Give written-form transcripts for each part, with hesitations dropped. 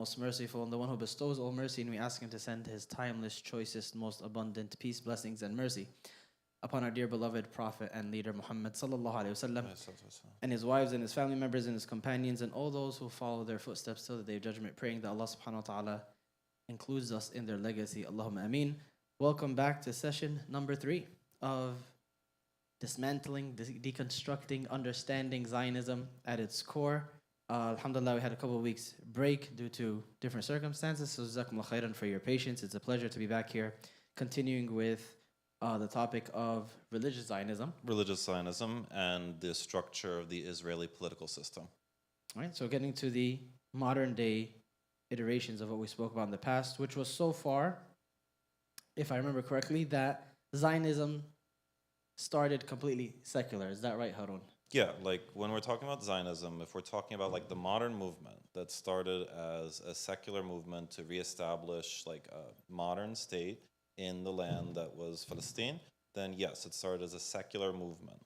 most merciful, and the one who bestows all mercy, and we ask him to send his timeless, choicest, most abundant peace, blessings, and mercy upon our dear beloved Prophet and leader Muhammad sallallahu alaihi wasallam, and his wives and his family members and his companions and all those who follow their footsteps till the day of judgment, praying that Allah subhanahu wa ta'ala includes us in their legacy. Allahumma ameen. Welcome back to session number 3 of dismantling, deconstructing, understanding Zionism at its core. Alhamdulillah, we had a couple of weeks break due to different circumstances. So jazakumullah khairan for your patience. It's a pleasure to be back here, continuing with the topic of religious Zionism. Religious Zionism and the structure of the Israeli political system. All right, so getting to the modern day iterations of what we spoke about in the past, which was so far, if I remember correctly, that Zionism started completely secular. Is that right, Haroun? Yeah, like when we're talking about Zionism, if we're talking about like the modern movement that started as a secular movement to reestablish like a modern state in the land that was Palestine, then yes, it started as a secular movement.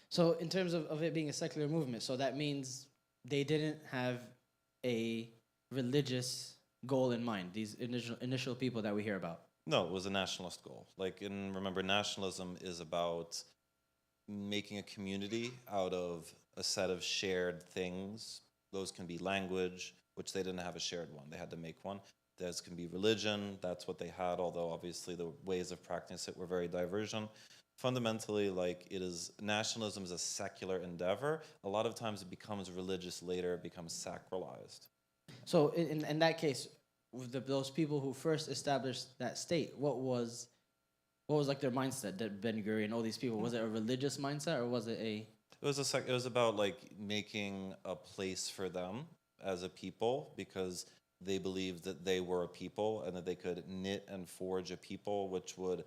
So in terms of it being a secular movement, so that means they didn't have a religious goal in mind, these initial people that we hear about. No, it was a nationalist goal. Like, and remember, nationalism is about making a community out of a set of shared things. Those can be language, which they didn't have a shared one. They had to make one. Those can be religion. That's what they had, although obviously the ways of practicing it were very divergent. Fundamentally, like, it is, nationalism is a secular endeavor. A lot of times it becomes religious later, it becomes sacralized. So in that case, with those people who first established that state, what was like their mindset? That Ben Gurion, all these people, was it a religious mindset or was it a? It was about like making a place for them as a people because they believed that they were a people and that they could knit and forge a people which would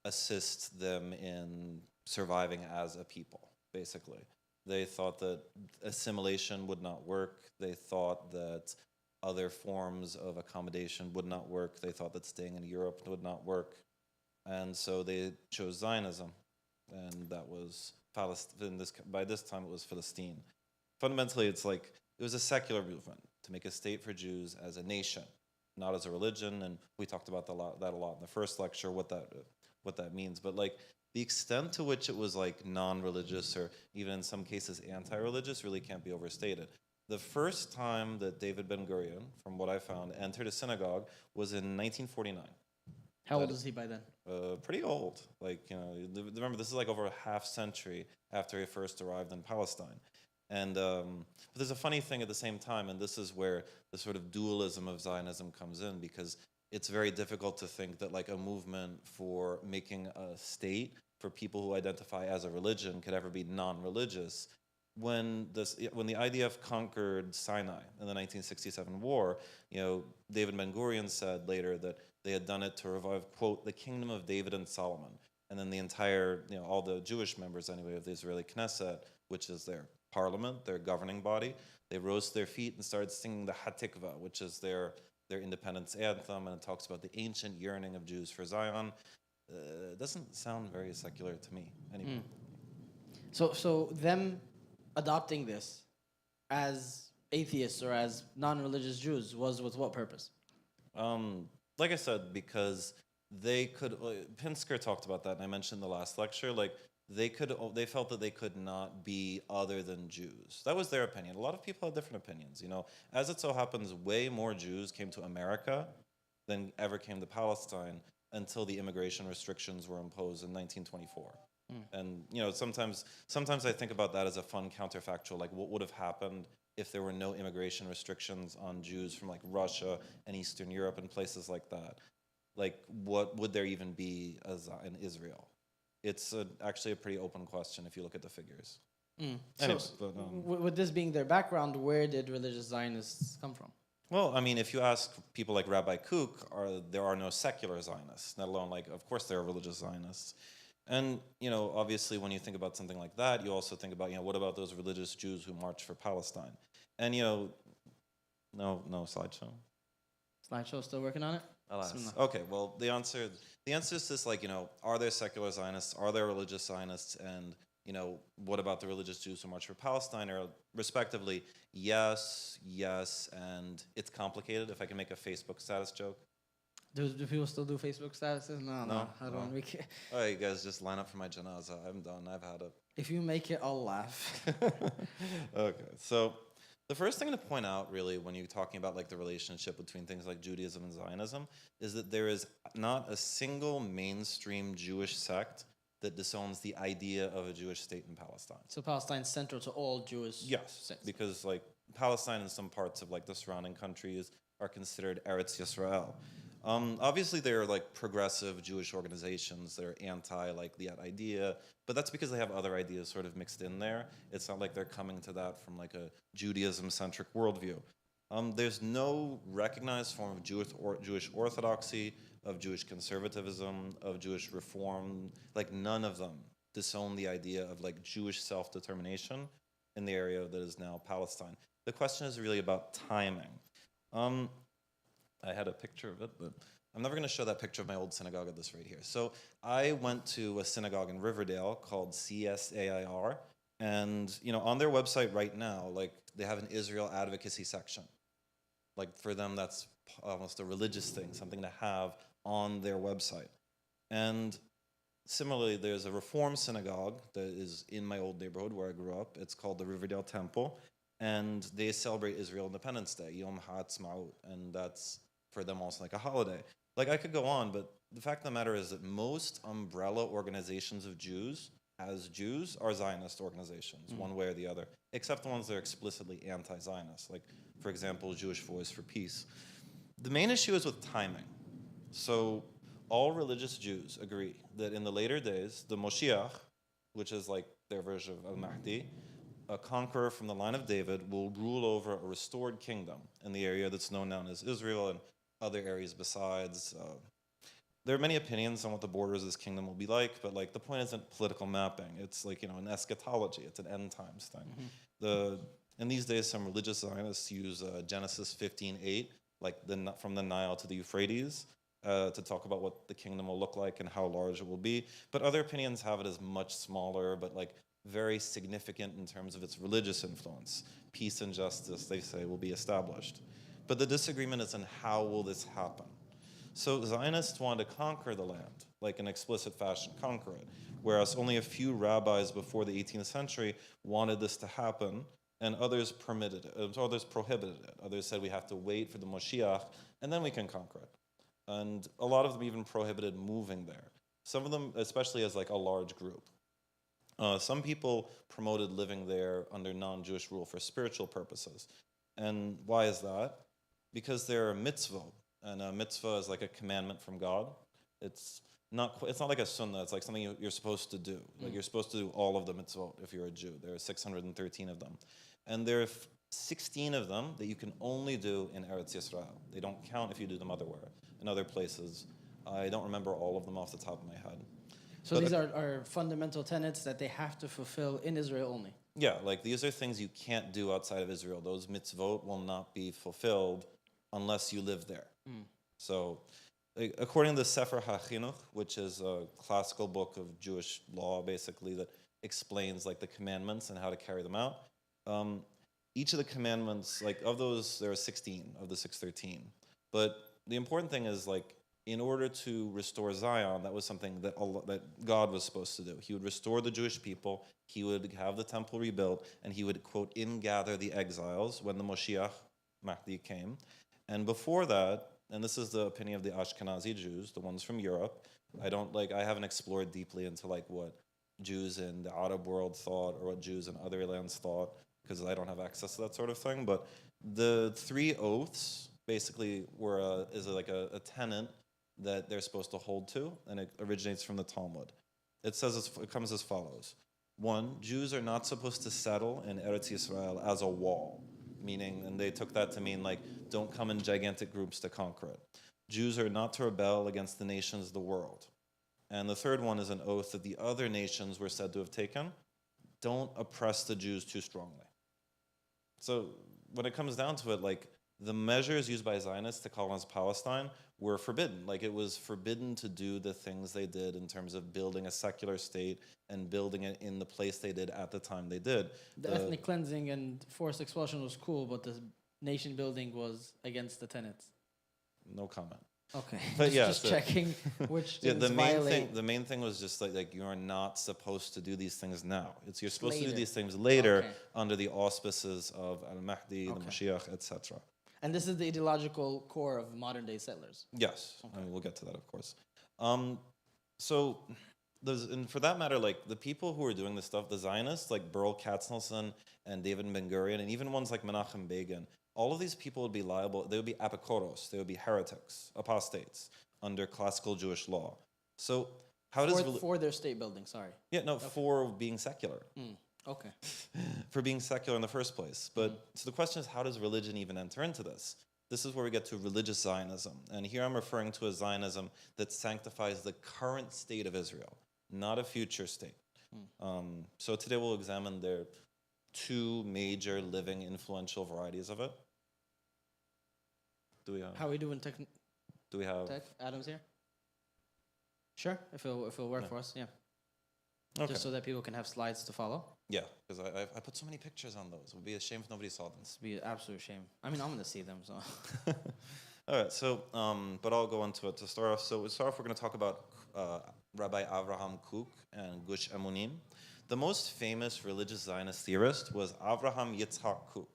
assist them in surviving as a people. Basically, they thought that assimilation would not work. They thought that other forms of accommodation would not work. They thought that staying in Europe would not work. And so they chose Zionism. And that was Palestine. By this time, it was Palestine. Fundamentally, it's like it was a secular movement to make a state for Jews as a nation, not as a religion. And we talked about that a lot in the first lecture, what that means. But like the extent to which it was like non-religious or even in some cases anti-religious really can't be overstated. The first time that David Ben Gurion, from what I found, entered a synagogue was in 1949. How old is he by then? Pretty old. Like, you know, remember, this is like over a half century after he first arrived in Palestine. And but there's a funny thing at the same time, and this is where the sort of dualism of Zionism comes in, because it's very difficult to think that like a movement for making a state for people who identify as a religion could ever be non-religious. When the IDF conquered Sinai in the 1967 war, you know, David Ben Gurion said later that they had done it to revive, quote, the kingdom of David and Solomon. And then the entire, you know, all the Jewish members anyway of the Israeli Knesset, which is their parliament, their governing body, they rose to their feet and started singing the Hatikva, which is their independence anthem, and it talks about the ancient yearning of Jews for Zion. It doesn't sound very secular to me anymore. So them adopting this as atheists or as non-religious Jews was with what purpose? Like I said, because they could. Pinsker talked about that, and I mentioned in the last lecture. Like they felt that they could not be other than Jews. That was their opinion. A lot of people had different opinions. You know, as it so happens, way more Jews came to America than ever came to Palestine until the immigration restrictions were imposed in 1924. And you know, sometimes I think about that as a fun counterfactual, like what would have happened if there were no immigration restrictions on Jews from like Russia and Eastern Europe and places like that. Like, what would there even be in Israel? It's actually a pretty open question if you look at the figures. Anyways, So, with this being their background, where did religious Zionists come from? Well, I mean, if you ask people like Rabbi Kook, there are no secular Zionists, let alone like, of course, there are religious Zionists. And, you know, obviously when you think about something like that, you also think about, you know, what about those religious Jews who marched for Palestine? And, you know, no slideshow. Slideshow still working on it? Alas. Okay, well, the answer is this, like, you know, are there secular Zionists? Are there religious Zionists? And what about the religious Jews who march for Palestine? Or respectively, yes, and it's complicated. If I can make a Facebook status joke. Do people still do Facebook statuses? No. I don't make it. Oh, you guys just line up for my janazah. I'm done. I've had it. If you make it, I'll laugh. Okay, so the first thing to point out, really, when you're talking about like the relationship between things like Judaism and Zionism, is that there is not a single mainstream Jewish sect that disowns the idea of a Jewish state in Palestine. So Palestine's central to all Jewish sects. Because like Palestine and some parts of like the surrounding countries are considered Eretz Yisrael. Obviously, there are like progressive Jewish organizations that are anti like that idea, but that's because they have other ideas sort of mixed in there. It's not like they're coming to that from like a Judaism-centric worldview. There's no recognized form of Jewish orthodoxy, of Jewish conservatism, of Jewish reform. Like none of them disown the idea of like Jewish self-determination in the area that is now Palestine. The question is really about timing. I had a picture of it, but I'm never going to show that picture of my old synagogue of this right here. So I went to a synagogue in Riverdale called CSAIR, and on their website right now, like they have an Israel advocacy section. Like for them, that's almost a religious thing, something to have on their website. And similarly, there's a Reform synagogue that is in my old neighborhood where I grew up. It's called the Riverdale Temple, and they celebrate Israel Independence Day, Yom HaAtzmaut, and that's for them also like a holiday. Like I could go on, but the fact of the matter is that most umbrella organizations of Jews, as Jews, are Zionist organizations, one way or the other, except the ones that are explicitly anti-Zionist, like, for example, Jewish Voice for Peace. The main issue is with timing. So all religious Jews agree that in the later days, the Moshiach, which is like their version of Al-Mahdi, a conqueror from the line of David, will rule over a restored kingdom in the area that's known now as Israel and other areas besides. There are many opinions on what the borders of this kingdom will be like, but like the point isn't political mapping. It's like an eschatology. It's an end times thing. In these days, some religious Zionists use Genesis 15:8, like from the Nile to the Euphrates, to talk about what the kingdom will look like and how large it will be. But other opinions have it as much smaller, but like very significant in terms of its religious influence. Peace and justice, they say, will be established. But the disagreement is in how will this happen. So Zionists want to conquer the land, like in explicit fashion, conquer it, whereas only a few rabbis before the 18th century wanted this to happen, and others permitted it, others prohibited it. Others said we have to wait for the Moshiach, and then we can conquer it. And a lot of them even prohibited moving there. Some of them, especially as like a large group. Some people promoted living there under non-Jewish rule for spiritual purposes. And why is that? Because there are mitzvot, and a mitzvah is like a commandment from God. It's not like a sunnah, it's like something you're supposed to do. Like you're supposed to do all of the mitzvot if you're a Jew. There are 613 of them. And there are 16 of them that you can only do in Eretz Yisrael. They don't count if you do them in other places. I don't remember all of them off the top of my head. So these are fundamental tenets that they have to fulfill in Israel only. Yeah, like these are things you can't do outside of Israel. Those mitzvot will not be fulfilled unless you live there. So according to the Sefer HaChinuch, which is a classical book of Jewish law, basically, that explains like the commandments and how to carry them out, each of the commandments, like of those, there are 16 of the 613. But the important thing is like, in order to restore Zion, that was something that God was supposed to do. He would restore the Jewish people, he would have the temple rebuilt, and he would, quote, ingather the exiles when the Moshiach, Mahdi, came. And before that, and this is the opinion of the Ashkenazi Jews, the ones from Europe, I haven't explored deeply into like what Jews in the Arab world thought or what Jews in other lands thought, because I don't have access to that sort of thing. But the 3 oaths basically is like a tenet that they're supposed to hold to, and it originates from the Talmud. It comes as follows. 1, Jews are not supposed to settle in Eretz Yisrael as a wall, meaning, and they took that to mean like, don't come in gigantic groups to conquer it. Jews are not to rebel against the nations of the world. And the third one is an oath that the other nations were said to have taken. Don't oppress the Jews too strongly. So when it comes down to it, like, the measures used by Zionists to colonize Palestine were forbidden. Like, it was forbidden to do the things they did in terms of building a secular state and building it in the place they did at the time they did. The ethnic cleansing and forced expulsion was cool, but the nation building was against the tenets. No comment. Okay, But just checking which yeah, things violate. the main thing was just like you are not supposed to do these things now. You're supposed to do Later. these things later under the auspices of Al-Mahdi, the Mashiach, etc. And this is the ideological core of modern day settlers. Yes, I mean, we'll get to that, of course. So, and for that matter, like the people who are doing this stuff, the Zionists, like Burl Katznelson and David Ben-Gurion, and even ones like Menachem Begin, all of these people would be liable. They would be apikoros. They would be heretics, apostates under classical Jewish law. So, how does for their state building? Sorry. Yeah, no, for being secular. Okay. For being secular in the first place. But so the question is, how does religion even enter into this? This is where we get to religious Zionism. And here I'm referring to a Zionism that sanctifies the current state of Israel, not a future state. So today we'll examine their two major living influential varieties of it. Do we have? How are we doing tech? Do we have? Tech? Adam's here? Sure, if it'll work for us, yeah. Okay. Just so that people can have slides to follow. Yeah, because I put so many pictures on those. It would be a shame if nobody saw them. This would be an absolute shame. I mean, I'm going to see them, so. All right, so, but I'll go into it to start off. So, we're going to talk about Rabbi Avraham Kook and Gush Emunim. The most famous religious Zionist theorist was Avraham Yitzhak Kook.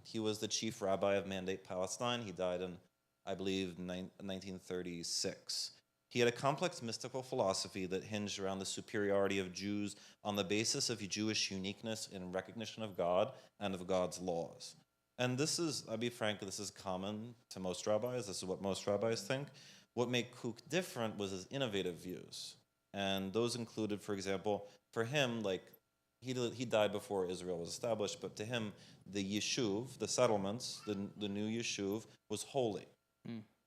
He was the chief rabbi of Mandate Palestine. He died in, I believe, 1936. He had a complex mystical philosophy that hinged around the superiority of Jews on the basis of Jewish uniqueness in recognition of God and of God's laws. And this is, I'll be frank, this is common to most rabbis. This is what most rabbis think. What made Kook different was his innovative views. And those included, for example, for him, like, he died before Israel was established, but to him, the yeshuv, the settlements, the new yeshuv, was holy,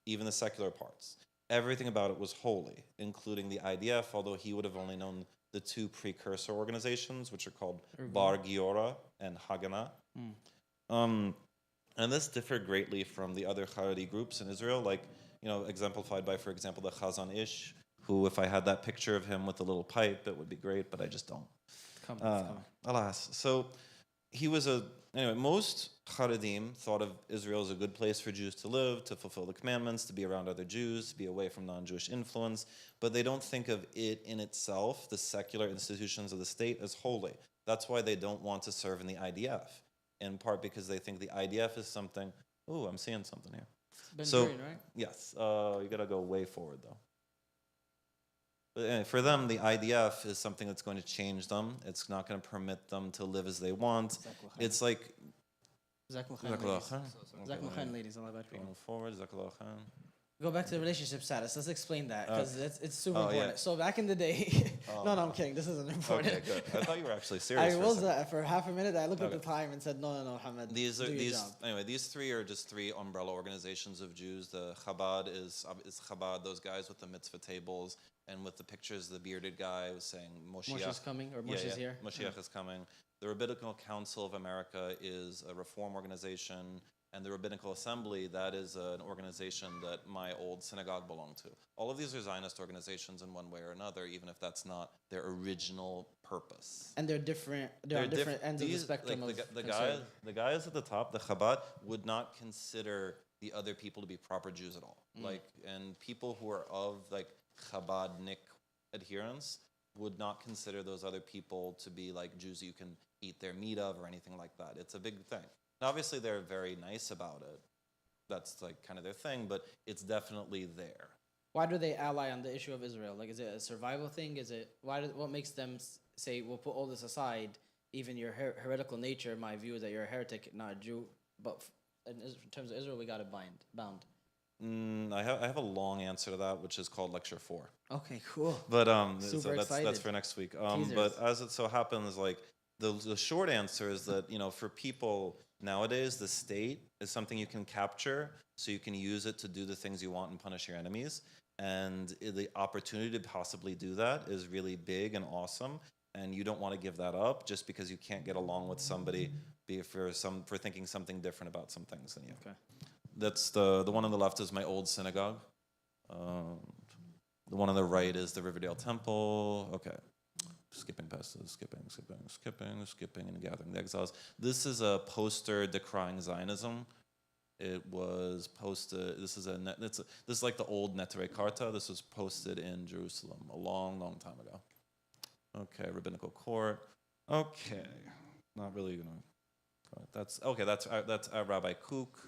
even the secular parts. Everything about it was holy, including the IDF, although he would have only known the two precursor organizations, which are called Bar Giora and Haganah. And this differed greatly from the other Haredi groups in Israel, like, exemplified by, for example, the Chazon Ish, who, if I had that picture of him with a little pipe, it would be great, but I just don't. Alas. So he was most Haredim thought of Israel as a good place for Jews to live, to fulfill the commandments, to be around other Jews, to be away from non-Jewish influence, but they don't think of it in itself, the secular institutions of the state, as holy. That's why they don't want to serve in the IDF, in part because they think the IDF is something, I'm seeing something here. Ben-Gurion, right? Yes, you gotta go way forward though. But anyway, for them, the IDF is something that's going to change them. It's not going to permit them to live as they want. It's like... ladies. Going forward, Go back to the relationship status. Let's explain that, because it's super important. Yeah. So back in the day... No, I'm kidding. This isn't important. Okay, good. I thought you were actually serious. I was for half a minute. I looked at the time and said, no, Mohammad, these three are just three umbrella organizations of Jews. The Chabad is Chabad, those guys with the mitzvah tables and with the pictures, the bearded guy was saying Moshiach is coming, or Moshe is here. Moshiach is coming. The Rabbinical Council of America is a reform organization, and the Rabbinical Assembly, that is an organization that my old synagogue belonged to. All of these are Zionist organizations in one way or another, even if that's not their original purpose. And they're different. They're on different ends of the spectrum. Like the guys at the top, the Chabad, would not consider the other people to be proper Jews at all. And people who are of Chabadnik adherence would not consider those other people to be like Jews you can eat their meat of or anything like that. It's a big thing. And obviously, they're very nice about it. That's kind of their thing, but it's definitely there. Why do they ally on the issue of Israel? Is it a survival thing? What makes them say, we'll put all this aside, even your heretical nature? My view is that you're a heretic, not a Jew. But in terms of Israel, we got it bound. I have a long answer to that, which is called Lecture 4. Okay, cool. But Super that's for next week. But as it so happens, the short answer is that for people nowadays, the state is something you can capture, so you can use it to do the things you want and punish your enemies. And the opportunity to possibly do that is really big and awesome. And you don't want to give that up just because you can't get along with somebody for thinking something different about some things than you. Okay. That's the one on the left is my old synagogue. The one on the right is the Riverdale Temple. Okay. Skipping past this, skipping, and gathering the exiles. This is a poster decrying Zionism. It was posted. This is like the old Netere Karta. This was posted in Jerusalem a long, long time ago. Okay, rabbinical court. Okay, not really gonna. That's okay. That's Rabbi Kook.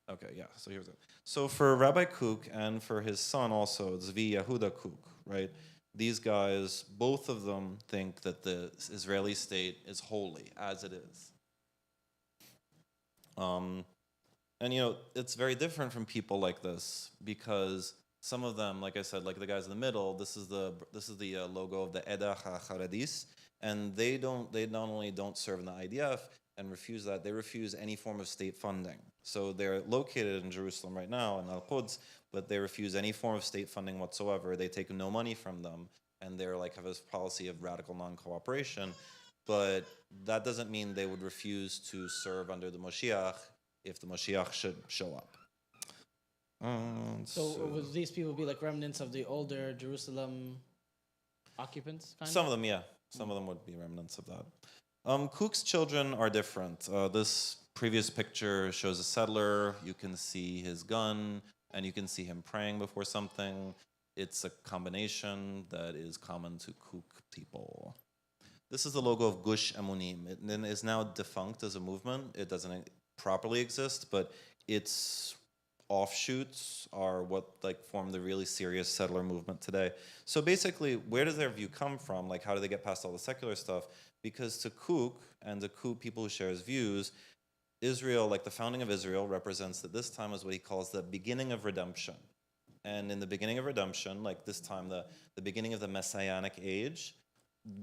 Okay, yeah. So here's it. So for Rabbi Kook and for his son also, Zvi Yehuda Kook, right? These guys, both of them think that the Israeli state is holy, as it is. And it's very different from people like this because some of them, like I said, like the guys in the middle, this is the logo of the Eda HaCharadis, and they not only don't serve in the IDF and refuse that, they refuse any form of state funding. So they're located in Jerusalem right now in Al-Quds, but they refuse any form of state funding whatsoever. They take no money from them, and they're like have this policy of radical non-cooperation. But that doesn't mean they would refuse to serve under the Moshiach if the Moshiach should show up. So would these people be like remnants of the older Jerusalem occupants? Some of them, yeah. Some of them would be remnants of that. Kook's children are different. This previous picture shows a settler. You can see his gun, and you can see him praying before something. It's a combination that is common to Kook people. This is the logo of Gush Emunim. It is now defunct as a movement. It doesn't properly exist, but its offshoots are what form the really serious settler movement today. So basically, where does their view come from? Like, how do they get past all the secular stuff? Because to Kook and the Kook people who share his views, Israel, like the founding of Israel, represents that this time is what he calls the beginning of redemption. And in the beginning of redemption, like this time, the beginning of the Messianic age,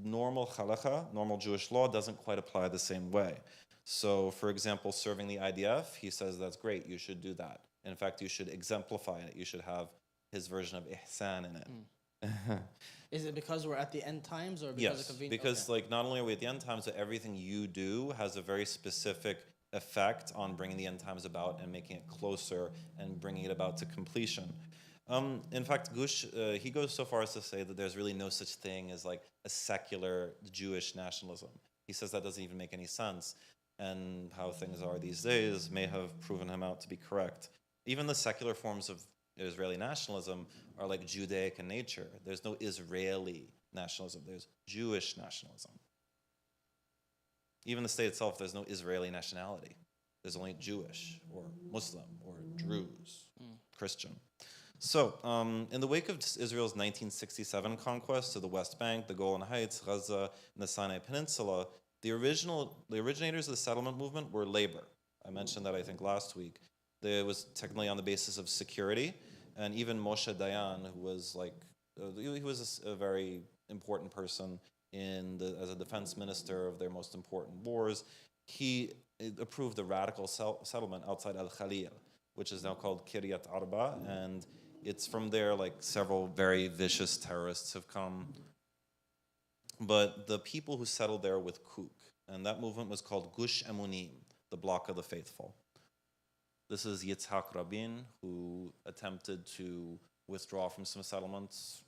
normal halakha, normal Jewish law, doesn't quite apply the same way. So, for example, serving the IDF, he says that's great, you should do that. In fact, you should exemplify it. You should have his version of ihsan in it. Is it because we're at the end times, or because yes, of convenience? because not only are we at the end times, but everything you do has a very specific effect on bringing the end times about and making it closer and bringing it about to completion. In fact, Gush, he goes so far as to say that there's really no such thing as like a secular Jewish nationalism. He says that doesn't even make any sense, and how things are these days may have proven him out to be correct. Even the secular forms of Israeli nationalism are like Judaic in nature. There's no Israeli nationalism, there's Jewish nationalism. Even the state itself, there's no Israeli nationality. There's only Jewish or Muslim or Druze, Christian. So, in the wake of Israel's 1967 conquest of the West Bank, the Golan Heights, Gaza, and the Sinai Peninsula, the originators of the settlement movement were labor. I mentioned that, I think, last week. It was technically on the basis of security, and even Moshe Dayan, who was he was a very important person as a defense minister of their most important wars, he approved a radical settlement outside Al Khalil, which is now called Kiryat Arba, and it's from there several very vicious terrorists have come. But the people who settled there with Kook, and that movement was called Gush Emunim, the Block of the Faithful. This is Yitzhak Rabin, who attempted to withdraw from some settlements.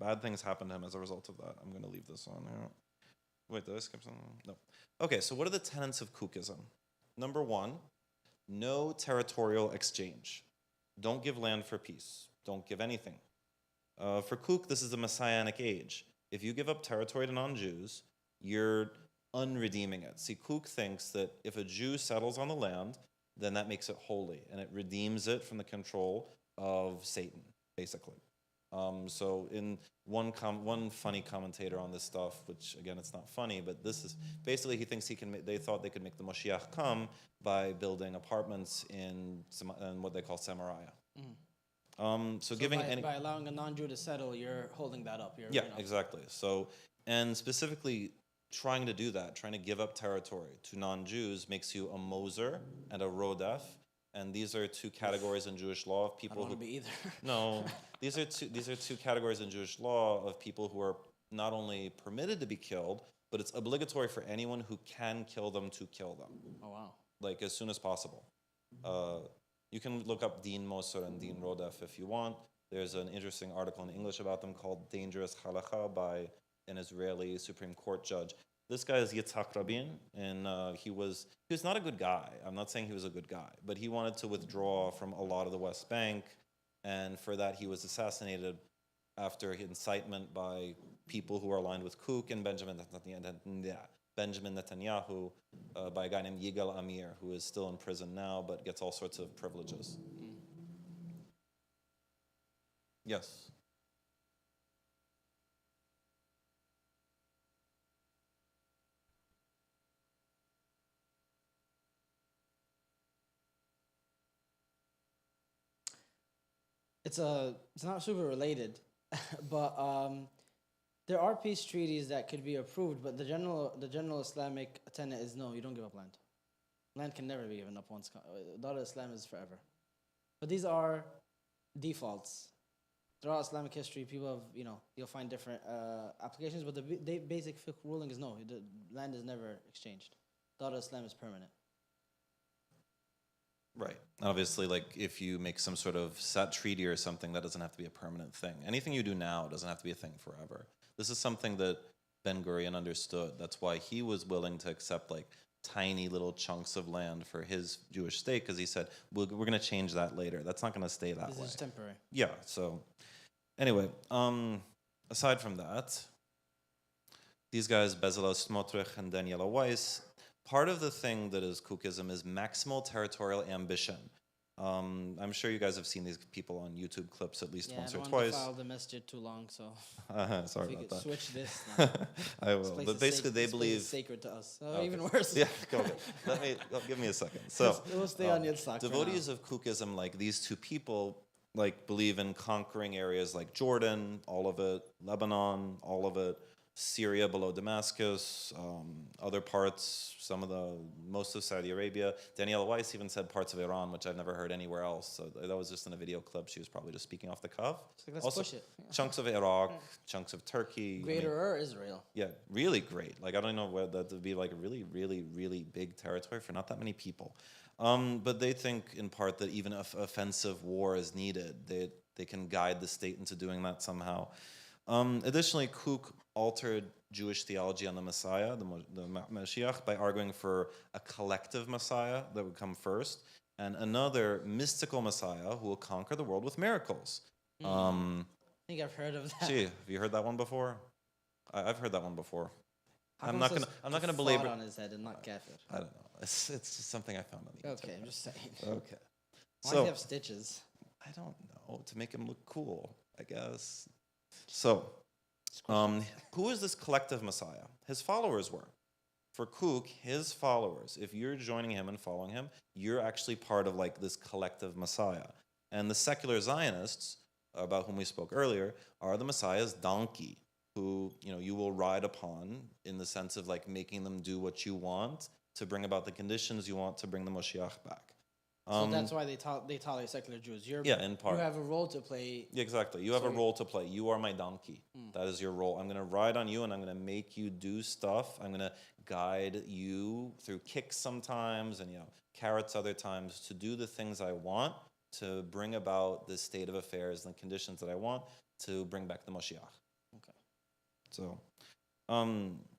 Bad things happened to him as a result of that. I'm going to leave this on here. Wait, did I skip something? No. Okay, so what are the tenets of Kookism? Number one, no territorial exchange. Don't give land for peace. Don't give anything. For Kook, this is the Messianic age. If you give up territory to non-Jews, you're unredeeming it. See, Kook thinks that if a Jew settles on the land, then that makes it holy, and it redeems it from the control of Satan, basically. So in one funny commentator on this stuff, which again, it's not funny, but this is basically he thinks they thought they could make the Moshiach come by building apartments in what they call Samaria. So giving by allowing a non-Jew to settle, you're holding that up. Exactly. So, and specifically trying to do that, trying to give up territory to non-Jews makes you a Moser and a Rodef. And these are two categories in Jewish law of people I don't want to be either. No, these are two categories in Jewish law of people who are not only permitted to be killed, but it's obligatory for anyone who can kill them to kill them. Oh, wow. Like as soon as possible. You can look up Din Moser and Din Rodef if you want. There's an interesting article in English about them called Dangerous Halakha by an Israeli Supreme Court judge. This guy is Yitzhak Rabin, and he was not a good guy. I'm not saying he was a good guy, but he wanted to withdraw from a lot of the West Bank, and for that he was assassinated after incitement by people who are aligned with Kook and Benjamin Netanyahu, by a guy named Yigal Amir, who is still in prison now but gets all sorts of privileges. Yes. It's not super related, but there are peace treaties that could be approved, but the general Islamic tenet is no, you don't give up land. Land can never be given up once. Dar al-Islam is forever. But these are defaults. Throughout Islamic history, people have, you'll find different applications, but the basic fiqh ruling is no, the land is never exchanged. Dar al-Islam is permanent. Right. Obviously, like if you make some sort of set treaty or something, that doesn't have to be a permanent thing. Anything you do now doesn't have to be a thing forever. This is something that Ben Gurion understood. That's why he was willing to accept like tiny little chunks of land for his Jewish state, because he said, we're going to change that later. That's not going to stay that way. This is temporary. Yeah. So anyway, aside from that, these guys, Bezalel Smotrich and Daniela Weiss, part of the thing that is Kookism is maximal territorial ambition. I'm sure you guys have seen these people on YouTube clips at least once or twice. I don't want to file the masjid too long, so sorry about that. Switch this. I will. But basically, they believe is sacred to us. So even worse. Yeah, go ahead. Give me a second. So we'll stay on Yitzhak. Devotees of Kookism, like these two people, like believe in conquering areas like Jordan, all of it, Lebanon, all of it, Syria below Damascus, other parts, most of Saudi Arabia. Daniela Weiss even said parts of Iran, which I've never heard anywhere else. So that was just in a video clip. She was probably just speaking off the cuff. Like, let's push it. Chunks of Iraq, chunks of Turkey. Greater Israel. Yeah, really great. Like, I don't know where that would be like a really, really, really big territory for not that many people. But they think in part that even if offensive war is needed, they can guide the state into doing that somehow. Additionally, Kook altered Jewish theology on the Messiah, the Mashiach, by arguing for a collective Messiah that would come first, and another mystical Messiah who will conquer the world with miracles. I think I've heard of that. Gee, have you heard that one before? I've heard that one before. I'm not gonna belabor on his head and not kafir. I don't know. It's just something I found on the internet. Okay, I'm just saying. Okay. Why do you have stitches? I don't know, to make him look cool, I guess. So, who is this collective Messiah? His followers were. For Kook, his followers, if you're joining him and following him, you're actually part of like this collective Messiah. And the secular Zionists, about whom we spoke earlier, are the Messiah's donkey, who you will ride upon in the sense of like making them do what you want to bring about the conditions you want to bring the Moshiach back. So that's why they tolerate secular Jews. In part. You have a role to play. Exactly. You have a role to play. You are my donkey. That is your role. I'm going to ride on you and I'm going to make you do stuff. I'm going to guide you through kicks sometimes and carrots other times to do the things I want to bring about the state of affairs and the conditions that I want to bring back the Moshiach. Okay. So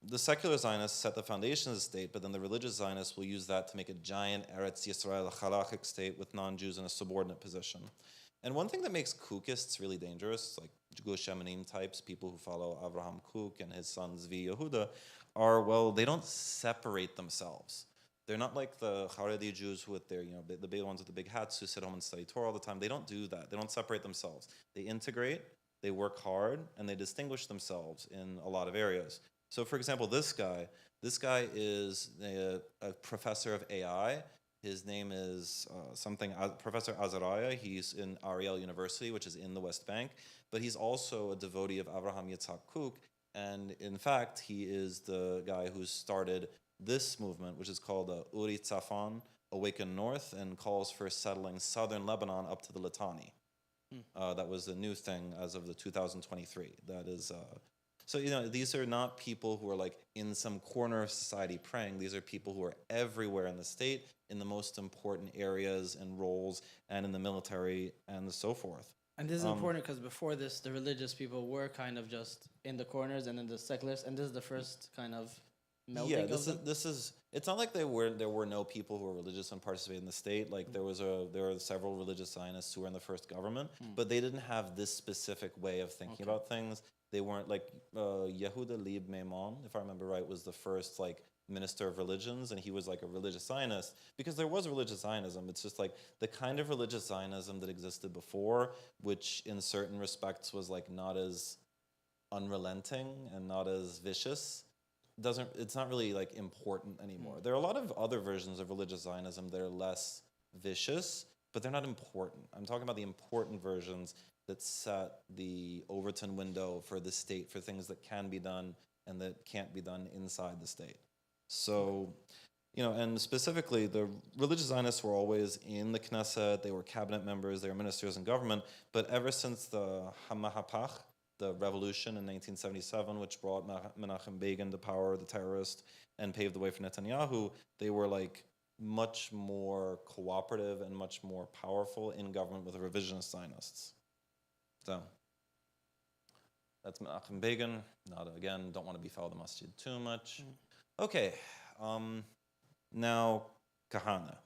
the secular Zionists set the foundation of the state, but then the religious Zionists will use that to make a giant Eretz Yisrael halachic state with non-Jews in a subordinate position. And one thing that makes Kookists really dangerous, like Gush Emanim types, people who follow Avraham Kook and his son Zvi Yehuda, they don't separate themselves. They're not like the Haredi Jews with their, the big ones with the big hats who sit home and study Torah all the time. They don't do that. They don't separate themselves. They integrate. They work hard, and they distinguish themselves in a lot of areas. So, for example, this guy is a professor of AI. His name is Professor Azariah. He's in Ariel University, which is in the West Bank. But he's also a devotee of Avraham Yitzhak Kook. And in fact, he is the guy who started this movement, which is called Uri Tzafon, Awaken North, and calls for settling southern Lebanon up to the Litani. That was a new thing as of the 2023. That is So, these are not people who are like in some corner of society praying. These are people who are everywhere in the state, in the most important areas and roles, and in the military and so forth. And this is important because before this, the religious people were kind of just in the corners, and then the secularists, and this is the first kind of melting Yeah, of them. this is. It's not like there were no people who were religious and participated in the state. Like there were several religious Zionists who were in the first government, but they didn't have this specific way of thinking about things. They weren't like Yehuda Leib Maimon, if I remember right, was the first like minister of religions, and he was like a religious Zionist because there was religious Zionism. It's just like the kind of religious Zionism that existed before, which in certain respects was like not as unrelenting and not as vicious. It's not really like important anymore. There are a lot of other versions of religious Zionism that are less vicious, but they're not important. I'm talking about the important versions that set the Overton window for the state, for things that can be done and that can't be done inside the state. So, and specifically, the religious Zionists were always in the Knesset, they were cabinet members, they were ministers in government, but ever since the Hamahapach, the revolution in 1977, which brought Menachem Begin to power, the terrorist, and paved the way for Netanyahu, they were like much more cooperative and much more powerful in government with the revisionist Zionists. So that's Menachem Begin. Don't want to befoul the masjid too much. Okay, now Kahana.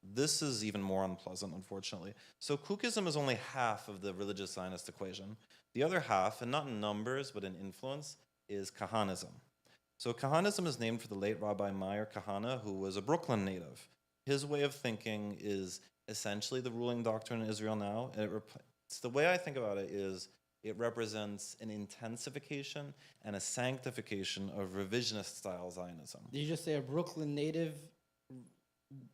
This is even more unpleasant, unfortunately. So Kukism is only half of the religious Zionist equation. The other half, and not in numbers, but in influence, is Kahanism. So Kahanism is named for the late Rabbi Meir Kahana, who was a Brooklyn native. His way of thinking is essentially the ruling doctrine in Israel now. The way I think about it is it represents an intensification and a sanctification of revisionist-style Zionism. Did you just say a Brooklyn native,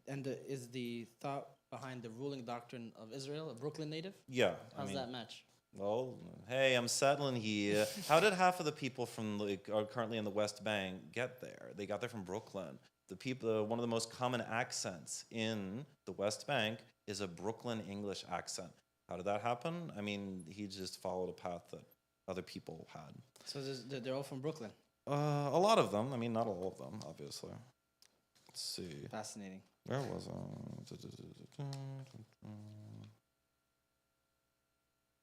and is the thought behind the ruling doctrine of Israel a Brooklyn native? Yeah. How's that match? Well, hey, I'm settling here. How did half of the people from are currently in the West Bank get there? They got there from Brooklyn. The people, one of the most common accents in the West Bank is a Brooklyn English accent. How did that happen? I mean, he just followed a path that other people had. So they're all from Brooklyn? A lot of them. I mean, not all of them, obviously. Let's see. Fascinating. Where was I?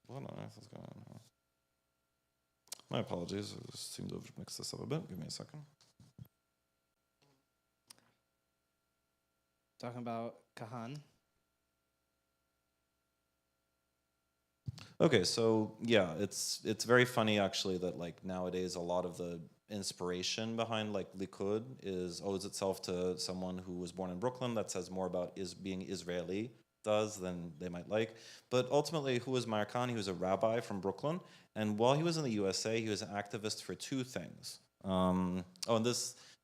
What on earth is going on here? My apologies. I just seem to have mixed this up a bit. Give me a second. Talking about Kahan. Okay, so yeah, it's very funny actually that like nowadays a lot of the inspiration behind like Likud owes itself to someone who was born in Brooklyn. That says more about being Israeli than they might like. But ultimately, who was Meir Kahane? He was a rabbi from Brooklyn, and while he was in the USA, he was an activist for two things. And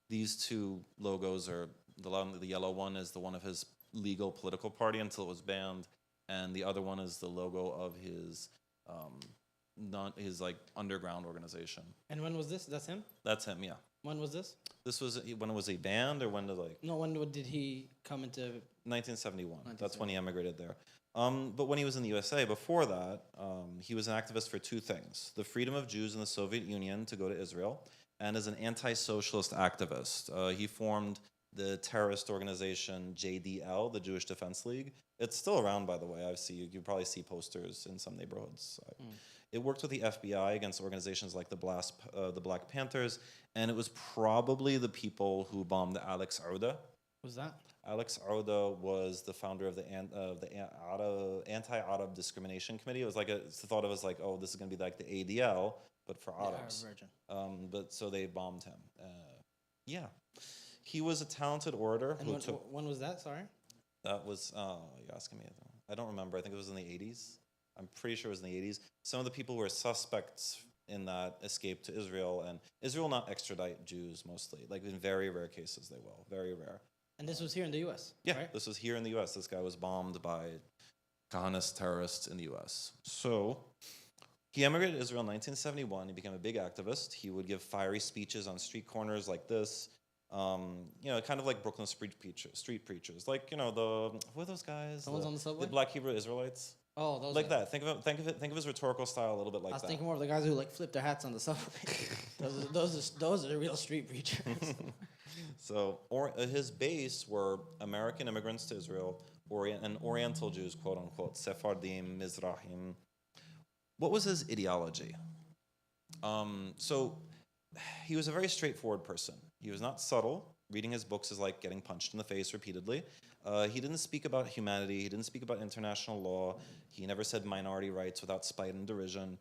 these two logos are the yellow one is the one of his legal political party until it was banned, and the other one is the logo of his like underground organization. And when was this? That's him? That's him, yeah. When was this? This was when it was a band, or when did like? No, when did he come into? 1971. That's when he emigrated there. But when he was in the USA, before that, he was an activist for two things: the freedom of Jews in the Soviet Union to go to Israel, and as an anti-socialist activist, he formed the terrorist organization JDL, the Jewish Defense League. It's still around, by the way. You probably see posters in some neighborhoods. It worked with the FBI against organizations like the Black Panthers, and it was probably the people who bombed Alex Ouda. Who's that? Alex Ouda was the founder of the Anti-Arab Discrimination Committee. It was like it's thought of as like, oh, this is going to be like the ADL, but for Arabs. But so they bombed him. Yeah. He was a talented orator. And when was that? Sorry? That was, you're asking me. I don't remember. I think it was in the 80s. I'm pretty sure it was in the 80s. Some of the people who were suspects in that escaped to Israel, and Israel will not extradite Jews mostly. Like in very rare cases, they will. Very rare. And this was here in the U.S., Yeah, right? This was here in the U.S. This guy was bombed by Kahanist terrorists in the U.S. So he emigrated to Israel in 1971. He became a big activist. He would give fiery speeches on street corners like this. Kind of like Brooklyn street preachers. Like, who are those guys? The ones on the subway? The Black Hebrew Israelites. Oh, those Like guys. that. Think of his rhetorical style a little bit like I was that. thinking more of the guys who like flip their hats on the subway. Those are the real street preachers. So, his base were American immigrants to Israel, and Oriental Jews, quote unquote, Sephardim, Mizrahim. What was his ideology? So, he was a very straightforward person. He was not subtle. Reading his books is like getting punched in the face repeatedly. He didn't speak about humanity. He didn't speak about international law. He never said minority rights without spite and derision.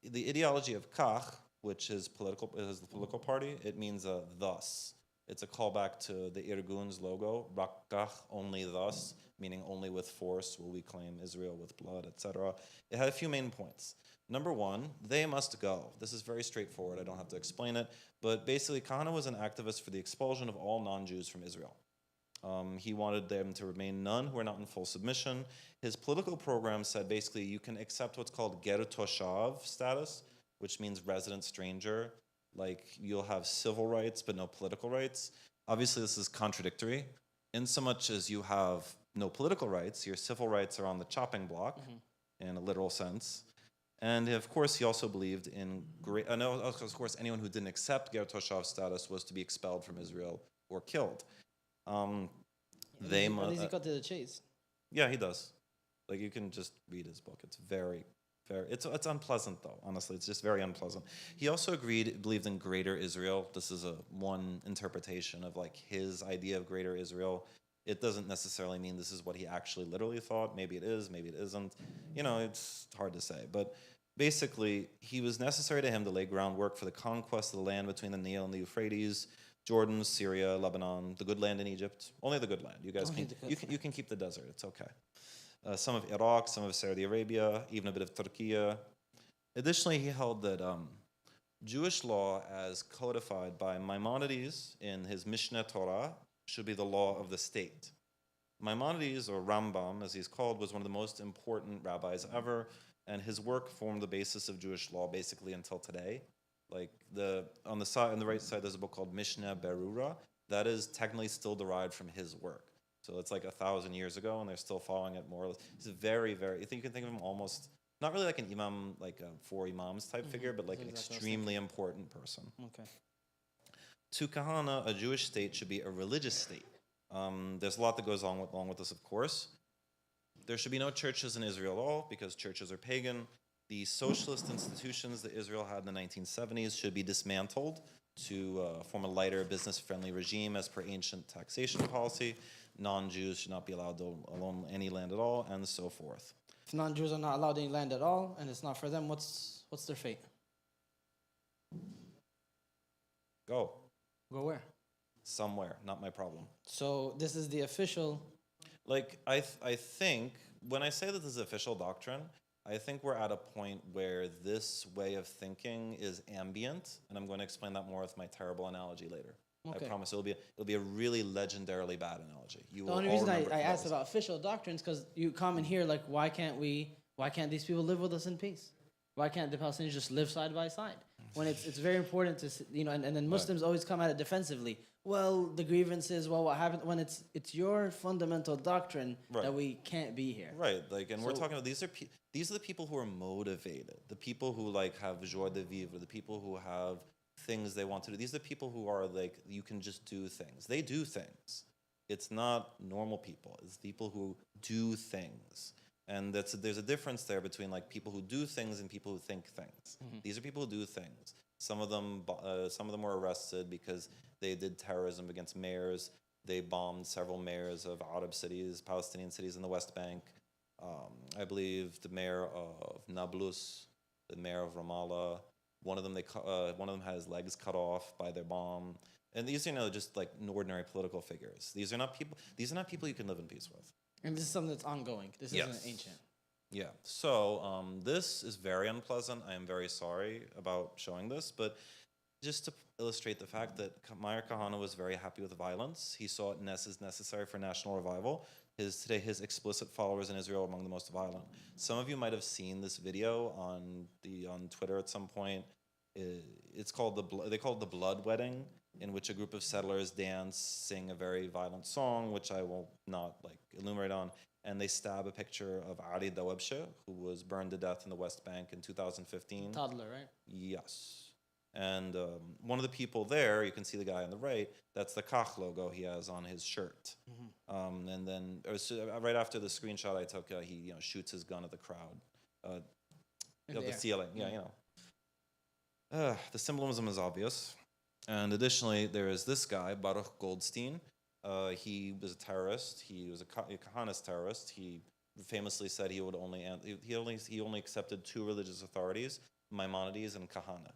The ideology of Kach, which is the political party, it means thus. It's a callback to the Irgun's logo, Rakach, only thus, meaning only with force will we claim Israel with blood, etc. It had a few main points. Number one, they must go. This is very straightforward. I don't have to explain it. But basically, Kahana was an activist for the expulsion of all non-Jews from Israel. He wanted them to remain none who are not in full submission. His political program said basically you can accept what's called ger toshav status, which means resident stranger. Like you'll have civil rights but no political rights. Obviously, this is contradictory. In so much as you have no political rights, your civil rights are on the chopping block in a literal sense. And of course, he also believed in of course, anyone who didn't accept ger toshav status was to be expelled from Israel or killed. They must. He cut to the chase. Yeah, he does. Like you can just read his book. It's very. It's unpleasant though. Honestly, it's just very unpleasant. He also believed in Greater Israel. This is one interpretation of like his idea of Greater Israel. It doesn't necessarily mean this is what he actually literally thought. Maybe it is. Maybe it isn't. It's hard to say. But basically, he was necessary to him to lay groundwork for the conquest of the land between the Nile and the Euphrates. Jordan, Syria, Lebanon, the good land in Egypt. Only the good land. You guys you can keep the desert. It's okay. Some of Iraq, some of Saudi Arabia, even a bit of Turkey. Additionally, he held that Jewish law, as codified by Maimonides in his Mishneh Torah, should be the law of the state. Maimonides, or Rambam, as he's called, was one of the most important rabbis ever, and his work formed the basis of Jewish law basically until today. Like on the right side, there's a book called Mishneh Berurah that is technically still derived from his work. So it's like 1,000 years ago, and they're still following it more or less. He's very, very. I think you can think of him almost not really like an imam, like a four imams type figure, but like an extremely important person. Okay. To Kahana, a Jewish state should be a religious state. There's a lot that goes along with this, of course. There should be no churches in Israel at all because churches are pagan. The socialist institutions that Israel had in the 1970s should be dismantled to form a lighter, business-friendly regime as per ancient taxation policy. Non-Jews should not be allowed to own any land at all, and so forth. If non-Jews are not allowed any land at all, and it's not for them, what's their fate? Go where? Somewhere, not my problem. So this is the official. Like I think when I say that this is official doctrine, I think we're at a point where this way of thinking is ambient, and I'm going to explain that more with my terrible analogy later. Okay. I promise it'll be a really legendarily bad analogy. The only reason I asked about official doctrines because you come in here like, why can't these people live with us in peace? Why can't the Palestinians just live side by side? When it's very important to and then Muslims always come at it defensively. Well, the grievances. Well, what happened when it's your fundamental doctrine that we can't be here. Right. We're talking about these are the people who are motivated, the people who like have joie de vivre, the people who have things they want to do. These are the people who are like you can just do things. They do things. It's not normal people. It's people who do things. And there's a difference there between like people who do things and people who think things. Mm-hmm. These are people who do things. Some of them were arrested because they did terrorism against mayors. They bombed several mayors of Arab cities, Palestinian cities in the West Bank. I believe the mayor of Nablus, the mayor of Ramallah. One of them had his legs cut off by their bomb. And these are just like ordinary political figures. These are not people you can live in peace with. And this is something that's ongoing. This isn't ancient. Yeah. So this is very unpleasant. I am very sorry about showing this, but just to illustrate the fact that Meir Kahana was very happy with violence. He saw it as necessary for national revival. His explicit followers in Israel are among the most violent. Some of you might have seen this video on Twitter at some point. It's called they call it the Blood Wedding, in which a group of settlers sing a very violent song, which I will not enumerate on. and they stab a picture of Ali Dawabshe, who was burned to death in the West Bank in 2015. Toddler, right? Yes. And one of the people there, you can see the guy on the right, that's the Kach logo he has on his shirt. And then right after the screenshot I took, he shoots his gun at the crowd. The ceiling, the symbolism is obvious. And additionally, there is this guy, Baruch Goldstein. He was a terrorist. He was a Kahanist terrorist. He famously said he only accepted two religious authorities, Maimonides and Kahana.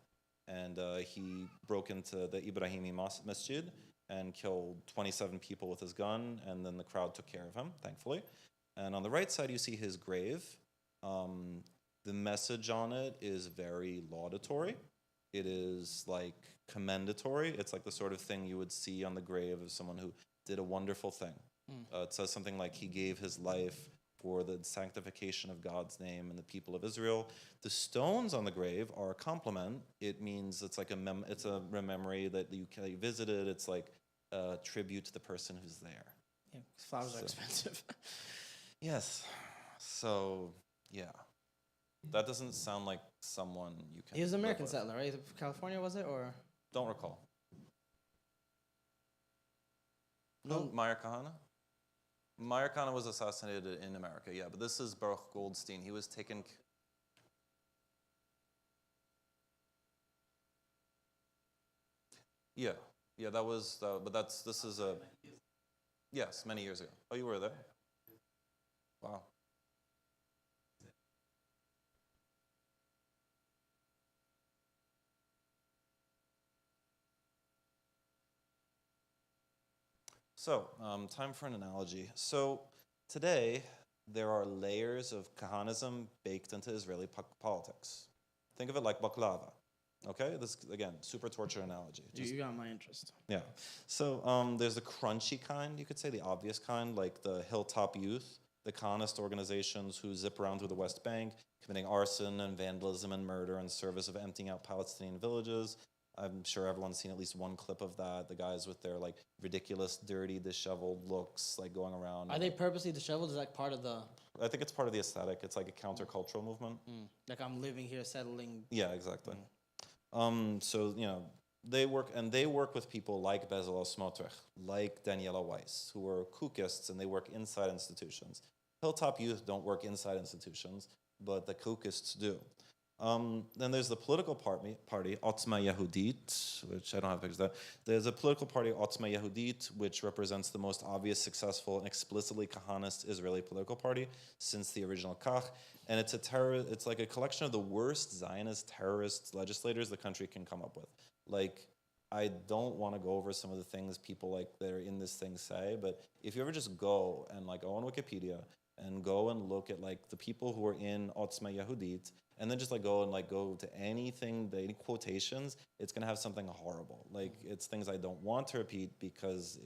And he broke into the Ibrahimi Masjid and killed 27 people with his gun, and then the crowd took care of him, thankfully. And on the right side, you see his grave. The message on it is very laudatory. It is like commendatory. It's like the sort of thing you would see on the grave of someone who did a wonderful thing. It says something like he gave his life for the sanctification of God's name and the people of Israel. The stones on the grave are a compliment. It means it's like it's a memory that you visited. It's like a tribute to the person who's there. Yeah, flowers are expensive. Yes. So, yeah. That doesn't sound like someone you can... He was an American settler, right? California, was it, or...? Don't recall. No, Meyer Kahana? Meyer Kahana was assassinated in America, yeah, but this is Baruch Goldstein. He was taken... Yeah, that was... but this is a... Yes, many years ago. Oh, you were there? Wow. So, time for an analogy. So, today, there are layers of Kahanism baked into Israeli politics. Think of it like baklava. Okay? This, again, super torture analogy. You got my interest. Yeah. So, there's the crunchy kind, you could say, the obvious kind, like the Hilltop Youth, the Kahanist organizations who zip around through the West Bank, committing arson and vandalism and murder in service of emptying out Palestinian villages. I'm sure everyone's seen at least one clip of that. The guys with their like ridiculous, dirty, disheveled looks, like going around. Are they purposely disheveled? Is that part of the... I think it's part of the aesthetic. It's like a countercultural movement. Like I'm living here, settling. Yeah, exactly. So they work with people like Bezalel Smotrich, like Daniela Weiss, who are kookists, and they work inside institutions. Hilltop Youth don't work inside institutions, but the kookists do. Then there's the political party, Otzma Yehudit, which I don't have pictures of that. There's a political party, Otzma Yehudit, which represents the most obvious, successful, and explicitly Kahanist Israeli political party since the original Kach. And it's like a collection of the worst Zionist terrorist legislators the country can come up with. Like, I don't want to go over some of the things people like that are in this thing say, but if you ever just go and like go on Wikipedia and go and look at like the people who are in Otzma Yehudit, and then just like go to anything, any quotations, it's gonna have something horrible. Like it's things I don't want to repeat because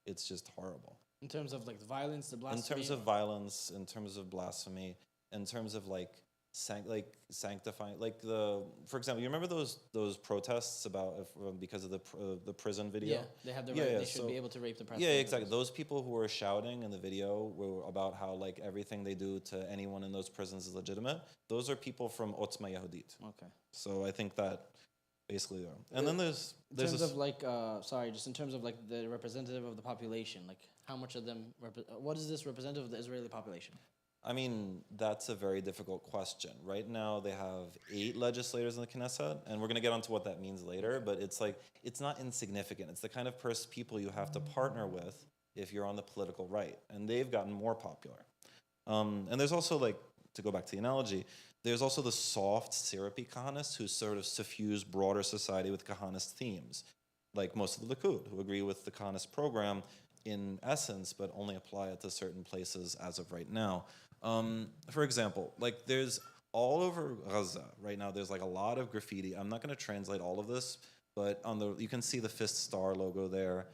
it's just horrible. In terms of like the violence, the blasphemy. In terms of violence, in terms of blasphemy, in terms of like sanctifying, like for example, you remember those protests about because of the prison video? Yeah, they have the right. They should be able to rape the president. Yeah, exactly. Those people who were shouting in the video were about how like everything they do to anyone in those prisons is legitimate. Those are people from Otzma Yehudit. Okay. So I think that basically they are. And then there's in terms of like just in terms of like the representative of the population, like how much of them what is this representative of the Israeli population? I mean, that's a very difficult question. Right now, they have 8 legislators in the Knesset, and we're going to get onto what that means later, but it's like, it's not insignificant. It's the kind of people you have to partner with if you're on the political right, and they've gotten more popular. And there's also, like, to go back to the analogy, there's also the soft, syrupy Kahanists who sort of suffuse broader society with Kahanist themes, like most of the Likud, who agree with the Kahanist program in essence, but only apply it to certain places as of right now. For example, like there's all over Gaza right now, there's like a lot of graffiti. I'm not going to translate all of this, but you can see the fist star logo there.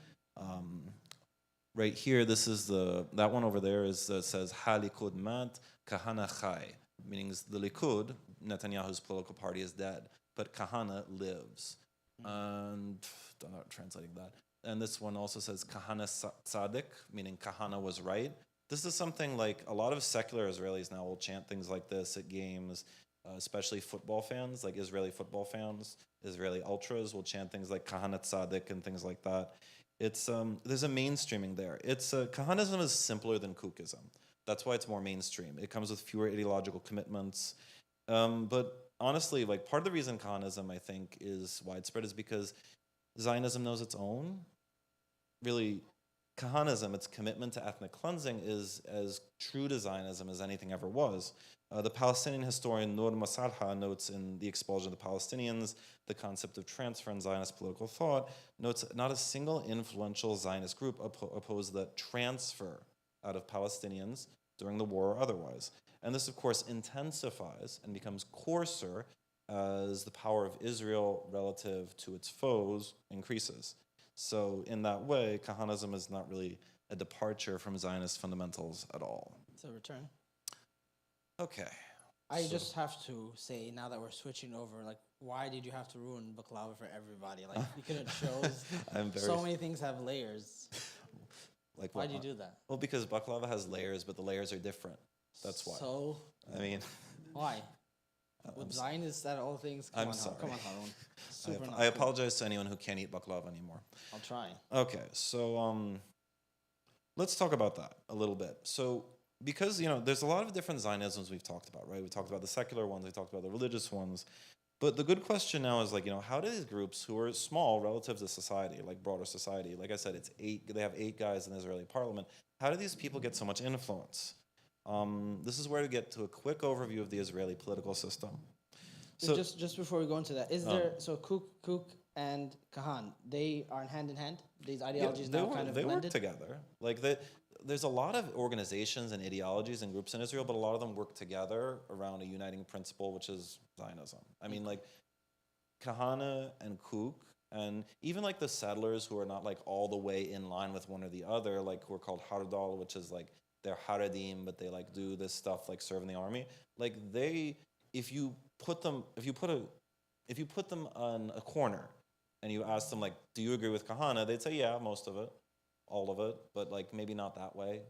Right here, that one over there says Halikud Mat Kahana Chai, meaning the Likud, Netanyahu's political party, is dead, but Kahana lives. And I'm not translating that. And this one also says Kahana Tzaddik, meaning Kahana was right. This is something like a lot of secular Israelis now will chant things like this at games, especially football fans, like Israeli football fans, Israeli ultras will chant things like Kahanat Tzaddik and things like that. It's there's a mainstreaming there. Kahanism is simpler than Kukism. That's why it's more mainstream. It comes with fewer ideological commitments. But honestly, like part of the reason Kahanism, I think, is widespread is because Zionism knows its own. Really, Kahanism, its commitment to ethnic cleansing, is as true to Zionism as anything ever was. The Palestinian historian Noor Masalha notes in The Expulsion of the Palestinians, the concept of transfer in Zionist political thought, notes not a single influential Zionist group opposed the transfer out of Palestinians during the war or otherwise. And this, of course, intensifies and becomes coarser as the power of Israel relative to its foes increases. So in that way, Kahanism is not really a departure from Zionist fundamentals at all. It's a return. Okay. I just have to say, now that we're switching over, like, why did you have to ruin baklava for everybody? Like, you couldn't show. So many things have layers. Like, why do you do that? Well, because baklava has layers, but the layers are different. That's why. So, I mean, why? With Zionists at all things? Come on, Haroun. I apologize to anyone who can't eat baklava anymore. I'll try. Okay, so let's talk about that a little bit. So, because, there's a lot of different Zionisms we've talked about, right? We talked about the secular ones, we talked about the religious ones. But the good question now is, like, how do these groups who are small relative to society, like broader society, like I said, they have 8 guys in the Israeli parliament, how do these people get so much influence? This is where we get to a quick overview of the Israeli political system. So just before we go into that, is there, so Kuk and Kahan, they are hand in hand? These ideologies now kind of blended? They work together. Like, there's a lot of organizations and ideologies and groups in Israel, but a lot of them work together around a uniting principle, which is Zionism. I mean, like, Kahana and Kuk, and even like the settlers who are not like all the way in line with one or the other, like who are called Hardal, which is like they're Haradim, but they like do this stuff like serve in the army. Like if you put them on a corner and you ask them like, do you agree with Kahana? They'd say, yeah, most of it, all of it, but like maybe not that way.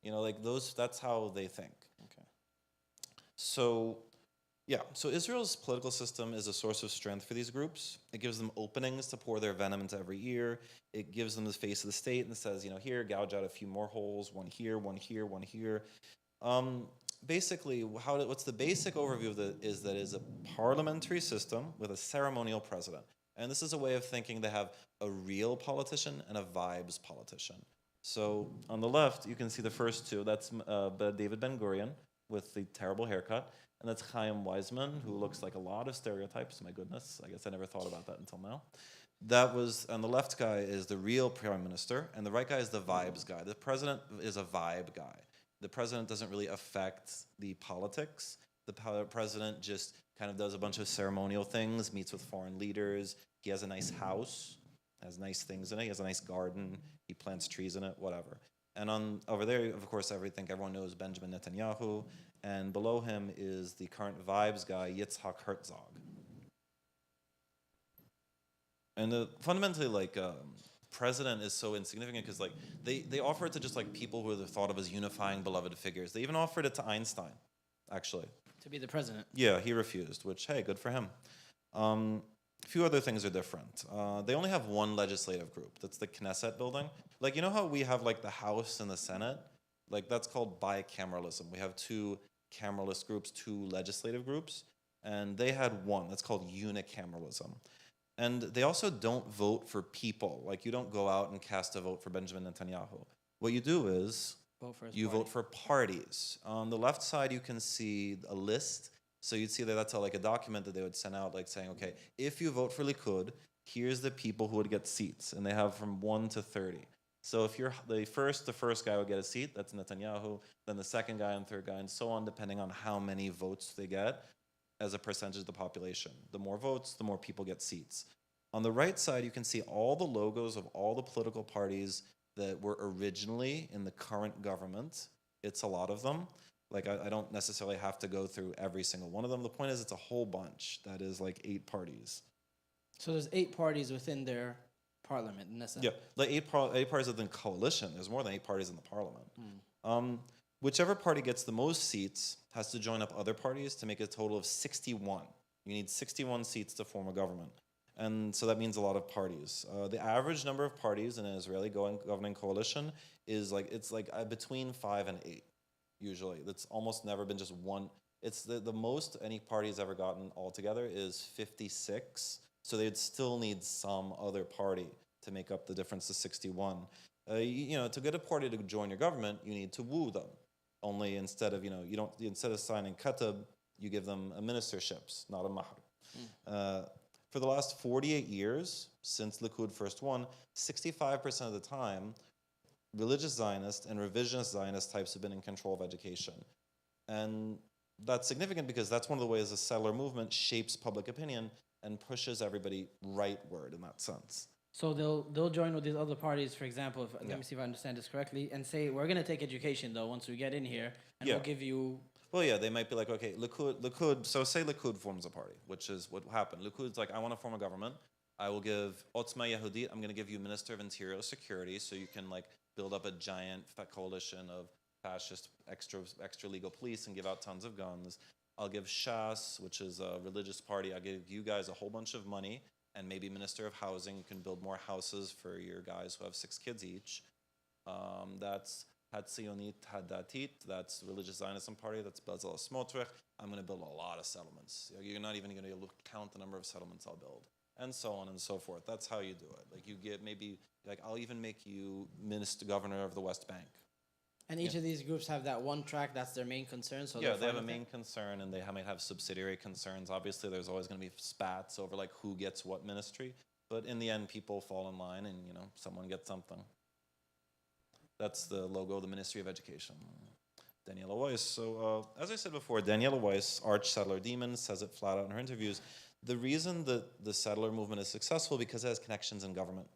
Like that's how they think. Okay. So Israel's political system is a source of strength for these groups. It gives them openings to pour their venom into every ear. It gives them the face of the state and says, here, gouge out a few more holes, one here, one here, one here. Basically, what's the basic overview of is a parliamentary system with a ceremonial president. And this is a way of thinking they have a real politician and a vibes politician. So on the left, you can see the first two. That's David Ben-Gurion with the terrible haircut. And that's Chaim Weizmann, who looks like a lot of stereotypes. My goodness, I guess I never thought about that until now. That was, on the left guy is the real prime minister, and the right guy is the vibes guy. The president is a vibe guy. The president doesn't really affect the politics. The president just kind of does a bunch of ceremonial things, meets with foreign leaders. He has a nice house, has nice things in it. He has a nice garden. He plants trees in it, whatever. And over there, of course, everyone knows Benjamin Netanyahu. And below him is the current vibes guy, Yitzhak Herzog. And fundamentally, president is so insignificant because, like, they offer it to just, like, people who are thought of as unifying beloved figures. They even offered it to Einstein, actually. To be the president. Yeah, he refused, which, hey, good for him. A few other things are different. They only have one legislative group. That's the Knesset building. Like, you know how we have, like, the House and the Senate? Like, that's called bicameralism. We have 2 cameralist groups, 2 legislative groups, and they had one. That's called unicameralism. And they also don't vote for people. Like, you don't go out and cast a vote for Benjamin Netanyahu. What you do is vote for parties. On the left side, you can see a list. So you'd see that's like a document that they would send out, like saying, okay, if you vote for Likud, here's the people who would get seats. And they have from 1 to 30. So if you're the first guy would get a seat, that's Netanyahu, then the second guy and third guy, and so on, depending on how many votes they get as a percentage of the population. The more votes, the more people get seats. On the right side, you can see all the logos of all the political parties that were originally in the current government. It's a lot of them. Like, I don't necessarily have to go through every single one of them. The point is it's a whole bunch. That is like 8 parties. So there's 8 parties within their parliament, Knesset. Yeah, like 8 parties within coalition. There's more than 8 parties in the parliament. Whichever party gets the most seats has to join up other parties to make a total of 61. You need 61 seats to form a government. And so that means a lot of parties. The average number of parties in an Israeli governing coalition is between 5 and 8, usually. That's almost never been just one. It's the most any party has ever gotten altogether is 56. So they'd still need some other party to make up the difference to 61. To get a party to join your government, you need to woo them. Only instead of instead of signing katab, you give them a ministerships, not a mahr. For the last 48 years, since Likud first won, 65% of the time, religious Zionists and revisionist Zionist types have been in control of education. And that's significant because that's one of the ways the settler movement shapes public opinion and pushes everybody rightward in that sense. So they'll join with these other parties, for example, let me see if I understand this correctly, and say, we're going to take education, though, once we get in here, and we'll give you... Well, yeah, they might be like, okay, Likud, so say Likud forms a party, which is what happened. Likud's like, I want to form a government. I will give Otzma Yehudit, I'm going to give you Minister of Interior Security, so you can build up a giant coalition of fascist extra legal police and give out tons of guns. I'll give Shas, which is a religious party, I'll give you guys a whole bunch of money, and maybe Minister of Housing, you can build more houses for your guys who have 6 kids each. That's Hatzionit Hadatit, that's the religious Zionism party, that's Bezalel Smotrich. I'm going to build a lot of settlements. You're not even going to count the number of settlements I'll build, and so on and so forth. That's how you do it. You get maybe, I'll even make you governor of the West Bank. And each of these groups have that one track that's their main concern. So they have a main concern, and they might have subsidiary concerns. Obviously, there's always going to be spats over who gets what ministry, but in the end, people fall in line, and someone gets something. That's the logo of the Ministry of Education. Daniela Weiss. So, as I said before, Daniela Weiss, arch settler demon, says it flat out in her interviews. The reason that the settler movement is successful because it has connections in government.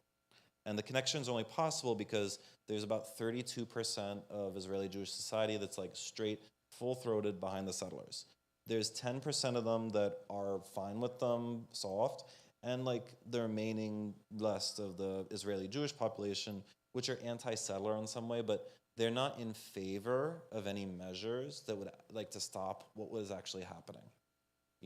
And the connection is only possible because there's about 32% of Israeli Jewish society that's straight, full-throated behind the settlers. There's 10% of them that are fine with them, soft, and the remaining rest of the Israeli Jewish population, which are anti-settler in some way, but they're not in favor of any measures that would to stop what was actually happening.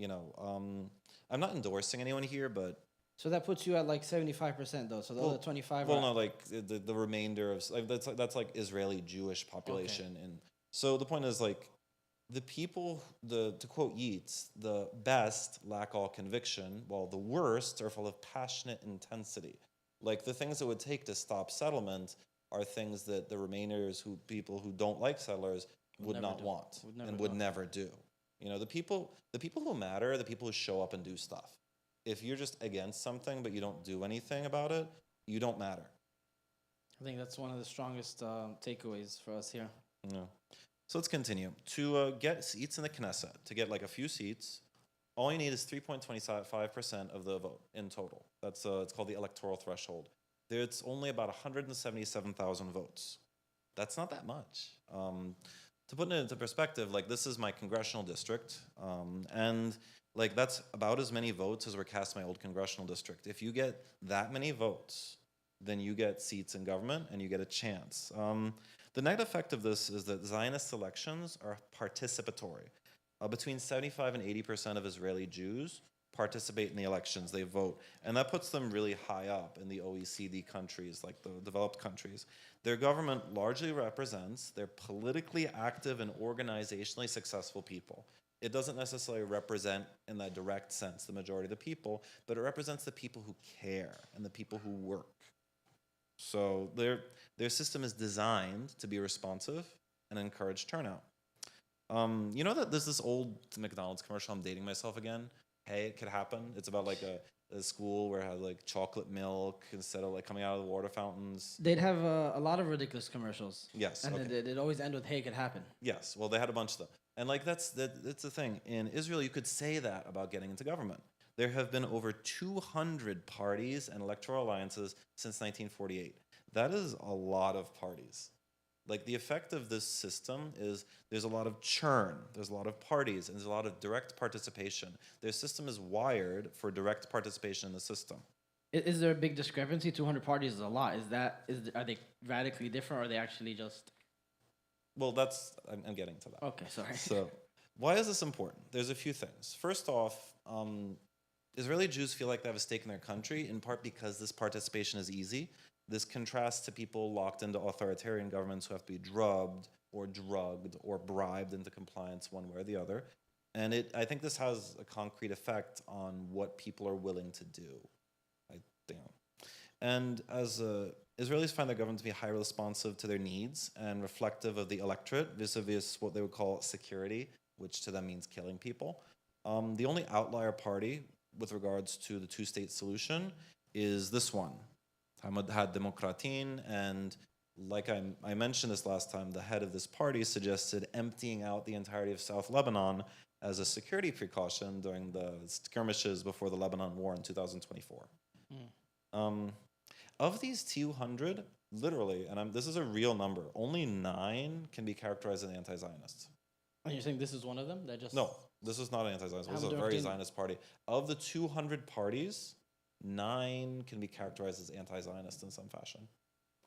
I'm not endorsing anyone here, but... So that puts you at 75% though. So the other 25. Well, no, the remainder of that's Israeli Jewish population, okay. And so the point is the people, to quote Yeats, the best lack all conviction, while the worst are full of passionate intensity. The things that would take to stop settlement are things that the remainers, people who don't like settlers, would not want and would never do. The people who matter are the people who show up and do stuff. If you're just against something but you don't do anything about it, you don't matter. I think that's one of the strongest takeaways for us here. Yeah. So let's continue. To get seats in the Knesset, to get a few seats, all you need is 3.25% of the vote in total. That's it's called the electoral threshold. It's only about 177,000 votes. That's not that much. To put it into perspective, this is my congressional district, and that's about as many votes as were cast in my old congressional district. If you get that many votes, then you get seats in government and you get a chance. The net effect of this is that Zionist elections are participatory. Between 75 and 80% of Israeli Jews participate in the elections, they vote. And that puts them really high up in the OECD countries, the developed countries. Their government largely represents their politically active and organizationally successful people. It doesn't necessarily represent, in that direct sense, the majority of the people, but it represents the people who care and the people who work. So their system is designed to be responsive and encourage turnout. That there's this old McDonald's commercial, I'm dating myself again. Hey, it could happen. It's about a school where it has chocolate milk instead of coming out of the water fountains. They'd have a lot of ridiculous commercials. Yes. And okay. it'd always end with, hey, it could happen. Yes. Well, they had a bunch of them. And that's the thing. In Israel, you could say that about getting into government. There have been over 200 parties and electoral alliances since 1948. That is a lot of parties. The effect of this system is there's a lot of churn, there's a lot of parties, and there's a lot of direct participation. Their system is wired for direct participation in the system. Is there a big discrepancy? 200 parties is a lot. Are they radically different, or are they actually just... Well, I'm getting to that. Okay, sorry. So, why is this important? There's a few things. First off, Israeli Jews feel like they have a stake in their country, in part because this participation is easy. This contrasts to people locked into authoritarian governments who have to be drugged or bribed into compliance one way or the other. And I think this has a concrete effect on what people are willing to do. And as Israelis find their government to be highly responsive to their needs and reflective of the electorate vis-a-vis what they would call security, which to them means killing people. The only outlier party with regards to the two-state solution is this one, Hamad Demokratin, and like I mentioned this last time, the head of this party suggested emptying out the entirety of South Lebanon as a security precaution during the skirmishes before the Lebanon War in 2024. Of these 200, literally, and this is a real number, only 9 can be characterized as anti-Zionists. And you're saying this is one of them? No, this is not an anti-Zionist. This is a very Zionist party. Of the 200 parties, 9 can be characterized as anti-Zionist in some fashion.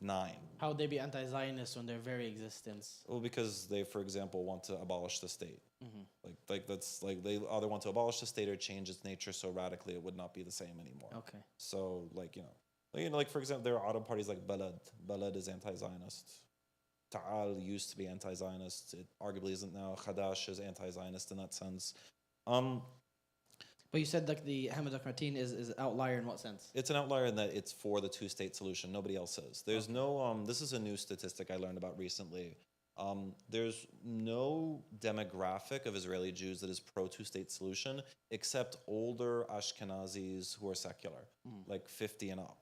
9. How would they be anti-Zionist when their very existence? Well, because they, for example, want to abolish the state. That's like they either want to abolish the state or change its nature so radically it would not be the same anymore. Okay. So, like for example, there are other parties like Balad. Balad is anti-Zionist. Ta'al used to be anti-Zionist. It arguably isn't now. Khadash is anti-Zionist in that sense. But you said like the Hamad Demokratin is an outlier in what sense? It's an outlier in that it's for the two-state solution. Nobody else is. There's no. This is a new statistic I learned about recently. There's no demographic of Israeli Jews that is pro two-state solution except older Ashkenazis who are secular, like 50 and up.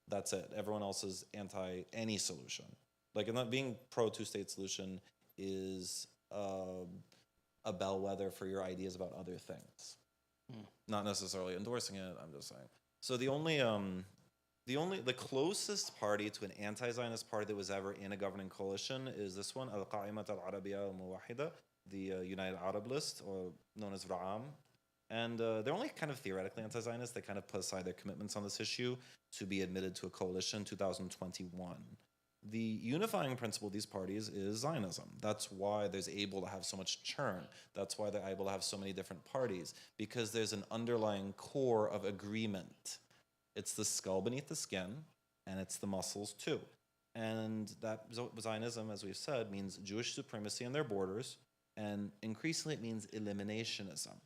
That's it. Everyone else is anti any solution. Like, not being pro two-state solution is a bellwether for your ideas about other things. Not necessarily endorsing it. I'm just saying. So the closest party to an anti-Zionist party that was ever in a governing coalition is this one, Al-Qa'imat Al-Arabiya Al-Muwahida, the United Arab List, or known as Ra'am. And they're only kind of theoretically anti-Zionist. They kind of put aside their commitments on this issue to be admitted to a coalition in 2021. The unifying principle of these parties is Zionism. That's why there's able to have so much churn. That's why they're able to have so many different parties, because there's an underlying core of agreement. It's the skull beneath the skin, and it's the muscles too. And that Zionism, as we've said, means Jewish supremacy in their borders, and increasingly it means eliminationism.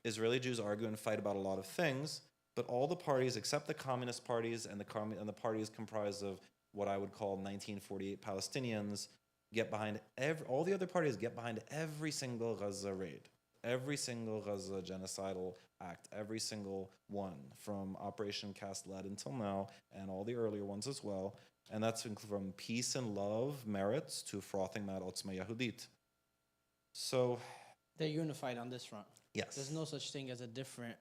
Israeli Jews argue and fight about a lot of things, but all the parties except the communist parties and the parties comprised of what I would call 1948 Palestinians get behind all the other parties get behind every single Gaza raid, every single Gaza genocidal act, every single one from Operation Cast Lead until now, and all the earlier ones as well. And that's from peace and love merits to frothing mad Otzma Yehudit. So they're unified on this front. Yes. There's no such thing as a different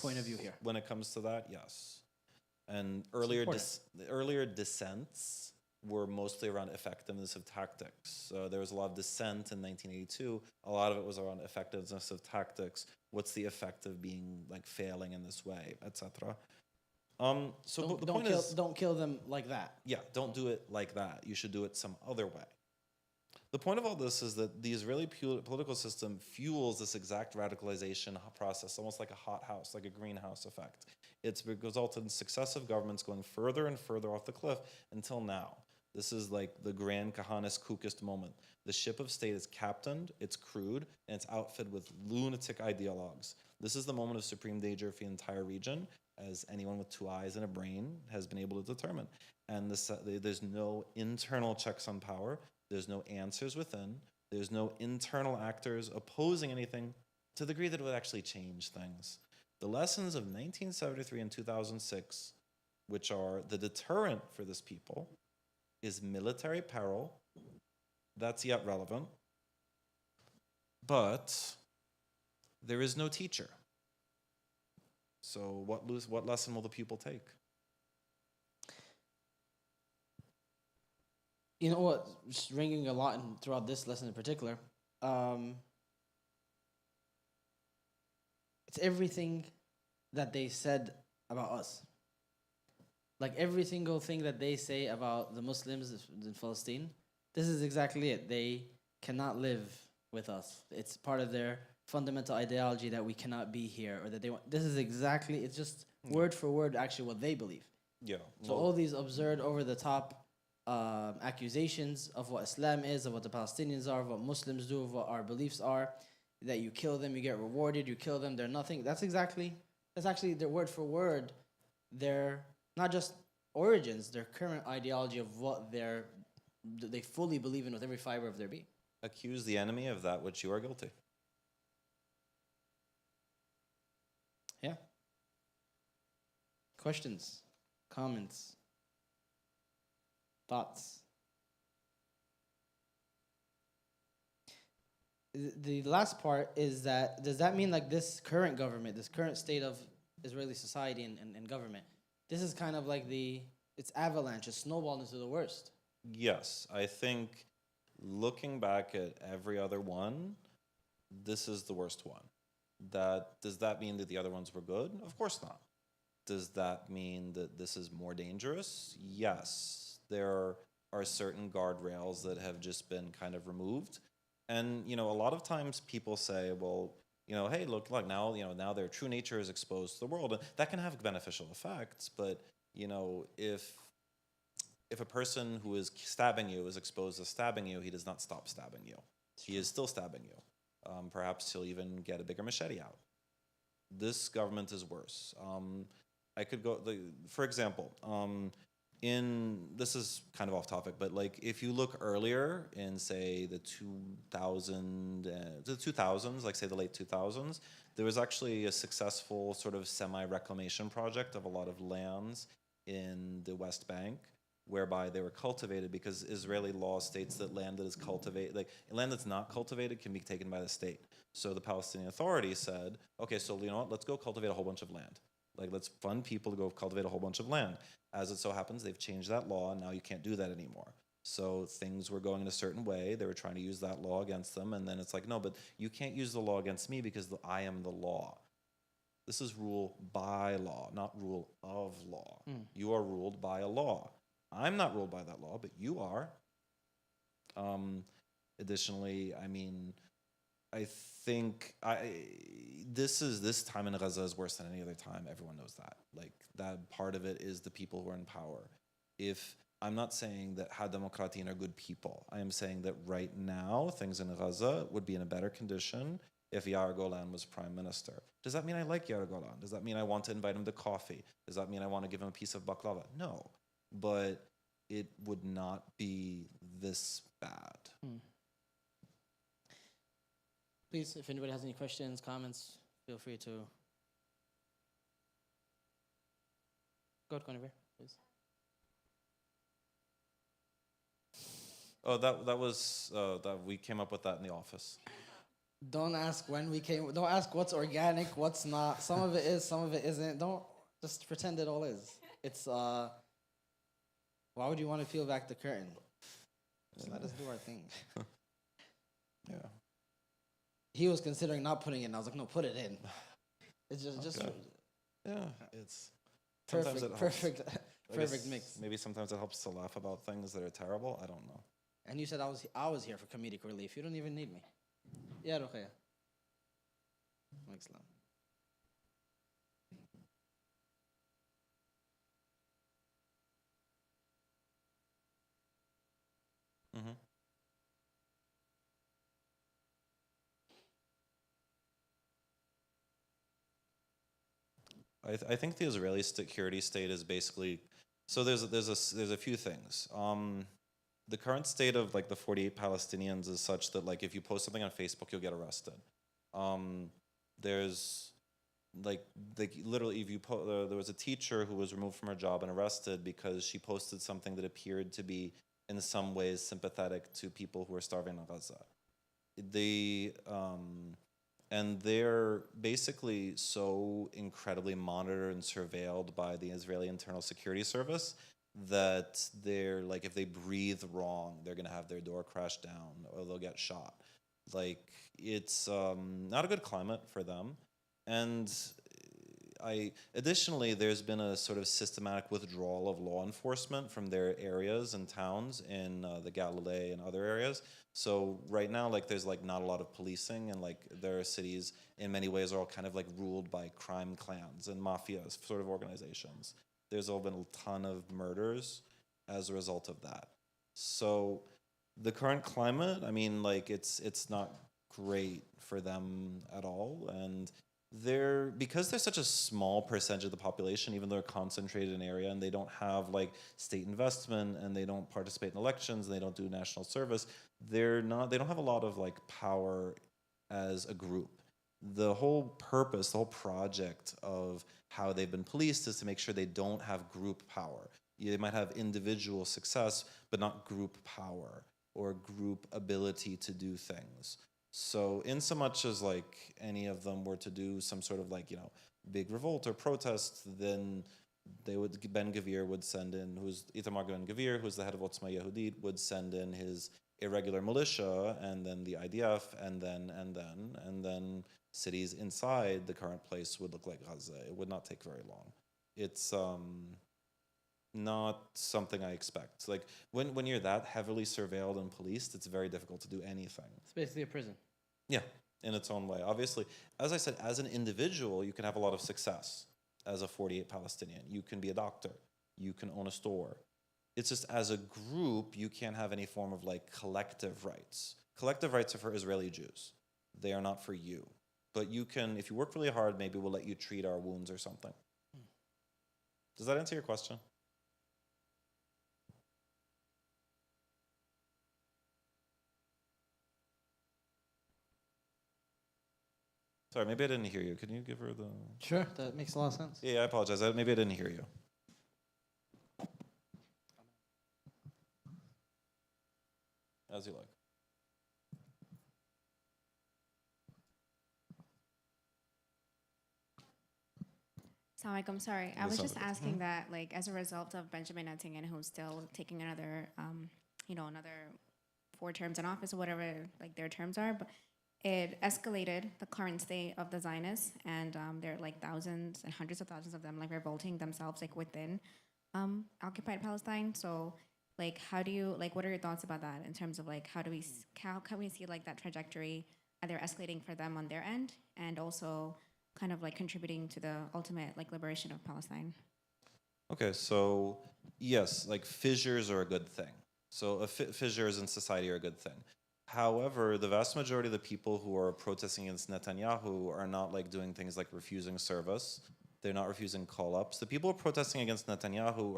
point of view here. When it comes to that, yes. And earlier dissents were mostly around effectiveness of tactics. There was a lot of dissent in 1982. A lot of it was around effectiveness of tactics. What's the effect of being failing in this way, etc. Don't kill them like that. Yeah, don't do it like that. You should do it some other way. The point of all this is that the Israeli political system fuels this exact radicalization process, almost like a hothouse, like a greenhouse effect. It's resulted in successive governments going further and further off the cliff until now. This is like the grand Kahanist Kukist moment. The ship of state is captained, it's crewed, and it's outfitted with lunatic ideologues. This is the moment of supreme danger for the entire region, as anyone with 2 eyes and a brain has been able to determine. And there's no internal checks on power. There's no answers within. There's no internal actors opposing anything to the degree that it would actually change things. The lessons of 1973 and 2006, which are the deterrent for this people, is military peril. That's yet relevant. But there is no teacher. So what lesson will the people take? You know what? Just ringing a lot throughout this lesson in particular. It's everything that they said about us. Like every single thing that they say about the Muslims in Palestine, This is exactly it. They cannot live with us. It's part of their fundamental ideology that we cannot be here, or that they want. This is exactly. It's just word for word, actually, what they believe. Yeah. So all these absurd, over the top accusations of what Islam is, of what the Palestinians are, of what Muslims do, of what our beliefs are, that you kill them, you get rewarded. You kill them, they're nothing. That's actually their word for word. Their not just origins, their current ideology of what they fully believe in with every fiber of their being. Accuse the enemy of that which you are guilty. Yeah. Questions, comments, thoughts. The last part is that, does that mean like this current government, this current state of Israeli society and government, this is kind of like it's avalanche, it's snowballed into the worst? Yes, I think looking back at every other one, this is the worst one. Does that mean that the other ones were good? Of course not. Does that mean that this is more dangerous? Yes. There are certain guardrails that have just been kind of removed. And, a lot of times people say, well, hey, look, now, now their true nature is exposed to the world. And that can have beneficial effects. But, if a person who is stabbing you is exposed to stabbing you, he does not stop stabbing you. He is still stabbing you. Perhaps he'll even get a bigger machete out. This government is worse. I could go, for example, this is kind of off topic, but like if you look earlier in say the 2000s, like say the late 2000s, there was actually a successful sort of semi-reclamation project of a lot of lands in the West Bank, whereby they were cultivated, because Israeli law states that land that is cultivated, like land that's not cultivated, can be taken by the state. So the Palestinian Authority said, okay, so you know what, let's go cultivate a whole bunch of land. Like, let's fund people to go cultivate a whole bunch of land. As it so happens, they've changed that law, and now you can't do that anymore. So things were going in a certain way. They were trying to use that law against them, and then it's like, no, but you can't use the law against me because I am the law. This is rule by law, not rule of law. You are ruled by a law. I'm not ruled by that law, but you are. Additionally, I mean, I think this time in Gaza is worse than any other time. Everyone knows that. Like, that part of it is the people who are in power. I'm not saying that Demokratin are good people. I am saying that right now, things in Gaza would be in a better condition if Yair Golan was prime minister. Does that mean I like Yair Golan? Does that mean I want to invite him to coffee? Does that mean I want to give him a piece of baklava? No. But it would not be this bad. Please, if anybody has any questions, comments, feel free to. Go ahead, Connie, please. Oh, that was that we came up with that in the office. Don't ask when we came. Don't ask what's organic, what's not. Some of it is, some of it isn't. Don't just pretend it all is. It's why would you want to peel back the curtain? Just let us do our thing. Yeah. He was considering not putting it in. I was like, no, put it in. It's just yeah. It's perfect mix. Maybe sometimes it helps to laugh about things that are terrible. I don't know. And you said I was here for comedic relief. You don't even need me. Yeah, Ruqayya. Excellent. Mm-hmm. I think the Israeli security state is basically, so there's a few things. The current state of like the 48 Palestinians is such that like if you post something on Facebook, you'll get arrested. There's like literally if you there was a teacher who was removed from her job and arrested because she posted something that appeared to be in some ways sympathetic to people who are starving in Gaza. And they're basically so incredibly monitored and surveilled by the Israeli Internal Security Service that they're like, if they breathe wrong, they're gonna have their door crashed down or they'll get shot. Like, it's not a good climate for them. And additionally, there's been a sort of systematic withdrawal of law enforcement from their areas and towns in the Galilee and other areas. So right now, like there's like not a lot of policing, and like their cities in many ways are all kind of like ruled by crime clans and mafia sort of organizations. There's all been a ton of murders as a result of that. So the current climate, I mean, like it's not great for them at all, and because they're such a small percentage of the population, even though they're concentrated in an area and they don't have like state investment and they don't participate in elections and they don't do national service, they don't have a lot of like power as a group. The whole purpose, the whole project of how they've been policed is to make sure they don't have group power. They might have individual success, but not group power or group ability to do things. So in so much as like any of them were to do some sort of like, big revolt or protest, then Ben Gvir would send in, Itamar Ben Gvir, who's the head of Otzma Yehudit, would send in his irregular militia and then the IDF and then cities inside the current place would look like Gaza. It would not take very long. It's not something I expect. Like when you're that heavily surveilled and policed, it's very difficult to do anything. It's basically a prison. Yeah, in its own way. Obviously, as I said, as an individual, you can have a lot of success as a 48 Palestinian. You can be a doctor. You can own a store. It's just as a group, you can't have any form of like collective rights. Collective rights are for Israeli Jews. They are not for you. But you can, if you work really hard, maybe we'll let you treat our wounds or something. Does that answer your question? Sorry, maybe I didn't hear you. Can you give her the... Sure, that makes a lot of sense. Yeah, I apologize. Maybe I didn't hear you. As you like. I'm sorry. I was just asking that, like, as a result of Benjamin Netanyahu still taking another 4 terms in office or whatever, like, their terms are, but it escalated the current state of the Zionists, and there are like thousands and hundreds of thousands of them like revolting themselves like within occupied Palestine. So like, what are your thoughts about that in terms of like how can we see like that trajectory either escalating for them on their end and also kind of like contributing to the ultimate like liberation of Palestine? Okay, so yes, like fissures are a good thing. So fissures in society are a good thing. However, the vast majority of the people who are protesting against Netanyahu are not like doing things like refusing service. They're not refusing call-ups. The people who are protesting against Netanyahu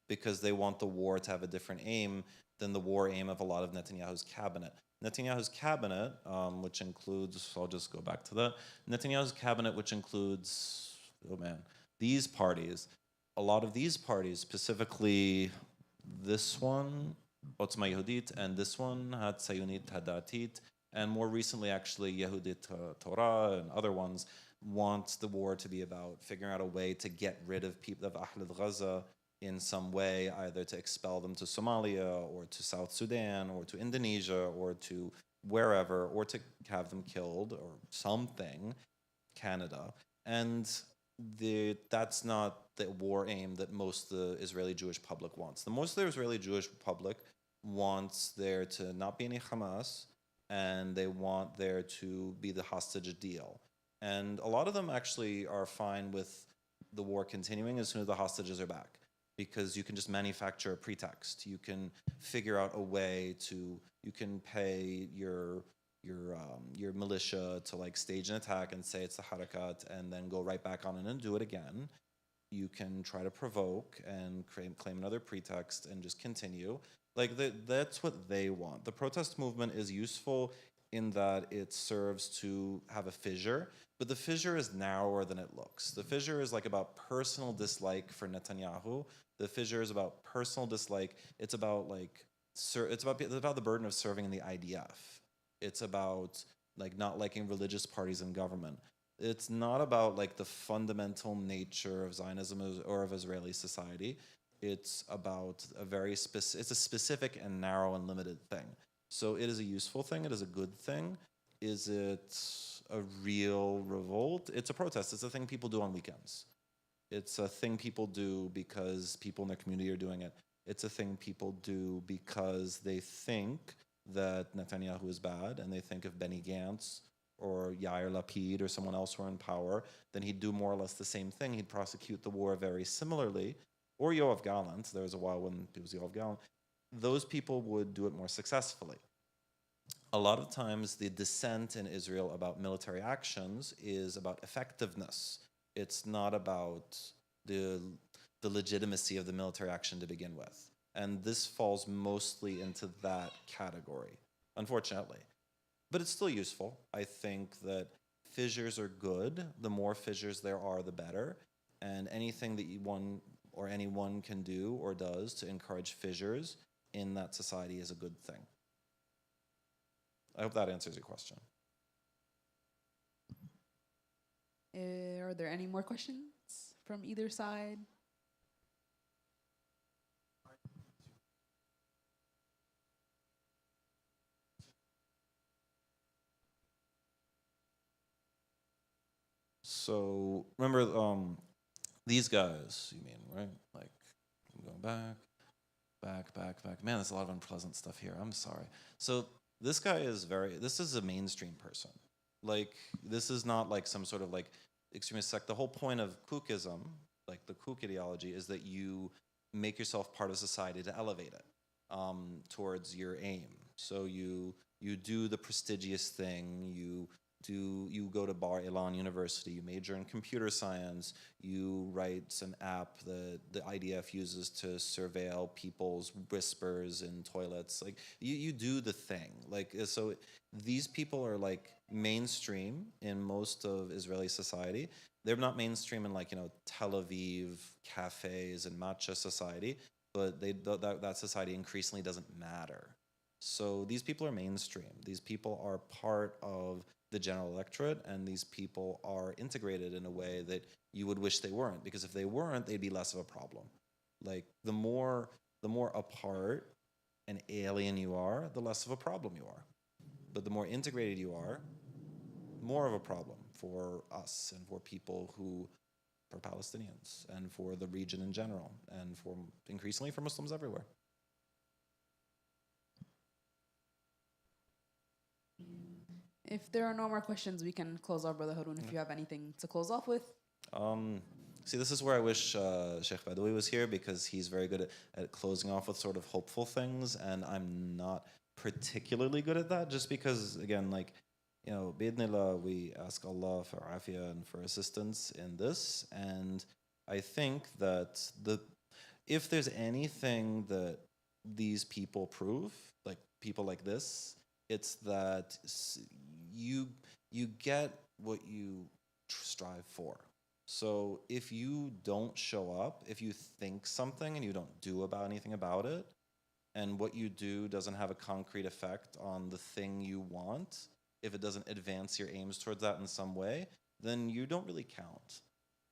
because they want the war to have a different aim than the war aim of a lot of Netanyahu's cabinet. Netanyahu's cabinet, which includes, I'll just go back to that. Netanyahu's cabinet, which includes, these parties, a lot of these parties, specifically this one, Otzma Yehudit, and this one, Hatzayunit Hadatit, and more recently, actually, Yehudit Torah and other ones, want the war to be about figuring out a way to get rid of people of Ahl al-Ghaza in some way, either to expel them to Somalia or to South Sudan or to Indonesia or to wherever, or to have them killed or something, Canada. And that's not the war aim that most of the Israeli Jewish public wants. Most of the Israeli Jewish public wants there to not be any Hamas, and they want there to be the hostage deal. And a lot of them actually are fine with the war continuing as soon as the hostages are back, because you can just manufacture a pretext. You can figure out a way to, you can pay your militia to like stage an attack and say it's the Harakat and then go right back on it and do it again. You can try to provoke and claim another pretext and just continue. Like that's what they want. The protest movement is useful in that it serves to have a fissure, but the fissure is narrower than it looks. The fissure is like about personal dislike for Netanyahu. The fissure is about personal dislike. It's about like it's about the burden of serving in the IDF. It's about like not liking religious parties in government. It's not about like the fundamental nature of Zionism or of Israeli society. It's about it's a specific and narrow and limited thing. So it is a useful thing. It is a good thing. Is it a real revolt. It's a protest. It's a thing people do on weekends. It's a thing people do because people in their community are doing it. It's a thing people do because they think that Netanyahu is bad, and they think if Benny Gantz or Yair Lapid or someone else were in power, then he'd do more or less the same thing. He'd prosecute the war very similarly. Or Yoav Gallant. There was a while when it was Yoav Gallant. Those people would do it more successfully. A lot of times the dissent in Israel about military actions is about effectiveness. It's not about the legitimacy of the military action to begin with. And this falls mostly into that category, unfortunately. But it's still useful. I think that fissures are good. The more fissures there are, the better. And anything that anyone can do or does to encourage fissures in that society is a good thing. I hope that answers your question. Are there any more questions from either side? So remember, these guys, you mean, right? Like, I'm going back. Man, there's a lot of unpleasant stuff here. I'm sorry. So this guy is this is a mainstream person. Like, this is not like some sort of like extremist sect. The whole point of kookism, like the kook ideology, is that you make yourself part of society to elevate it towards your aim. So you do the prestigious thing, you go to Bar Ilan University, you major in computer science, you write an app that the IDF uses to surveil people's whispers in toilets. Like, you do the thing. Like, so these people are like mainstream in most of Israeli society. They're not mainstream in, like, you know, Tel Aviv cafes and matcha society, but that society increasingly doesn't matter. So these people are mainstream. These people are part of the general electorate, and these people are integrated in a way that you would wish they weren't, because if they weren't, they'd be less of a problem. Like, the more apart and alien you are, the less of a problem you are. But the more integrated you are, more of a problem for us and for people for Palestinians and for the region in general, and for increasingly for Muslims everywhere. If there are no more questions, we can close off, Brother Haroun, if you have anything to close off with. See, this is where I wish Sheikh Badawy was here, because he's very good at closing off with sort of hopeful things, and I'm not particularly good at that, just because, again, like, you know, bi'idhnillah, we ask Allah for afiyah and for assistance in this, and I think that if there's anything that these people prove, like people like this, it's that you get what you strive for. So if you don't show up, if you think something and you don't do anything about it, and what you do doesn't have a concrete effect on the thing you want, if it doesn't advance your aims towards that in some way, then you don't really count.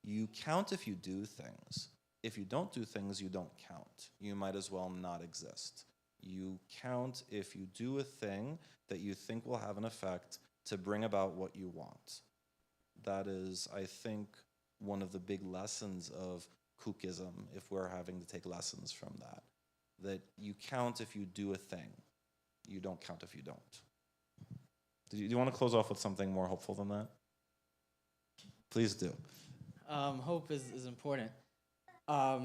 You count if you do things. If you don't do things, you don't count. You might as well not exist. You count if you do a thing that you think will have an effect to bring about what you want. That is, I think, one of the big lessons of kookism, if we're having to take lessons from that. That you count if you do a thing. You don't count if you don't. Do you want to close off with something more hopeful than that? Please do. Hope is important. Let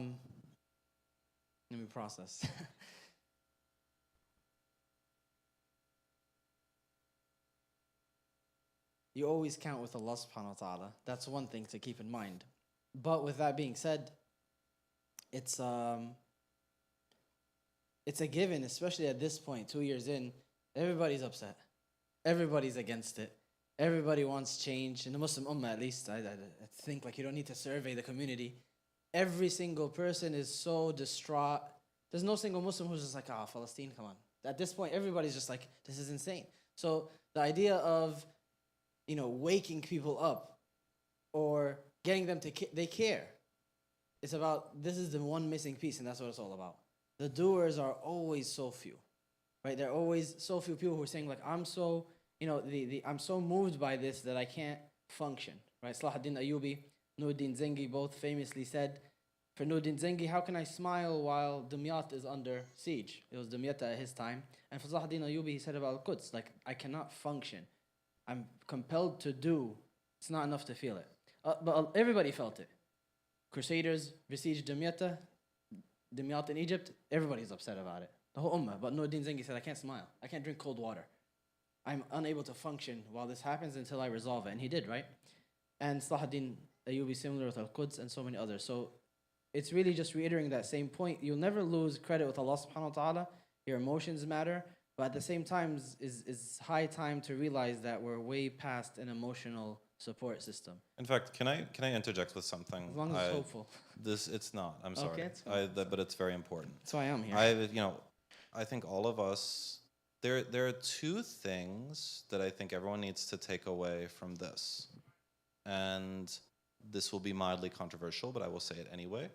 me process. You always count with Allah subhanahu wa ta'ala. That's one thing to keep in mind. But with that being said, it's a given, especially at this point, 2 years in, everybody's upset. Everybody's against it. Everybody wants change. In the Muslim Ummah, at least, I think, like, you don't need to survey the community. Every single person is so distraught. There's no single Muslim who's just like, Palestine, come on. At this point, everybody's just like, this is insane. So the idea of, waking people up or getting them to they care. It's about, this is the one missing piece, and that's what it's all about. The doers are always so few, right? There are always so few people who are saying, like, I'm so I'm so moved by this that I can't function, right? Salahuddin Ayyubi, Nuruddin Zengi both famously said, for Nuruddin Zengi, how can I smile while Dimyat is under siege? It was Dimyat at his time. And for Salahuddin Ayyubi, he said about Al-Quds, like, I cannot function. I'm compelled to do. It's not enough to feel it. But everybody felt it. Crusaders besieged Dimyat in Egypt, everybody's upset about it. The whole ummah. But Nuruddin Zengi said, I can't smile. I can't drink cold water. I'm unable to function while this happens until I resolve it. And he did, right? And Salahuddin Ayyubi similar with Al-Quds and so many others. So it's really just reiterating that same point. You'll never lose credit with Allah subhanahu wa ta'ala. Your emotions matter. But at the same time, is high time to realize that we're way past an emotional support system. In fact, can I interject with something? As long as it's hopeful. It's not. I'm sorry. Okay, it's fine. But it's very important. That's why I'm here. I think all of us. There are two things that I think everyone needs to take away from this, and this will be mildly controversial, but I will say it anyway.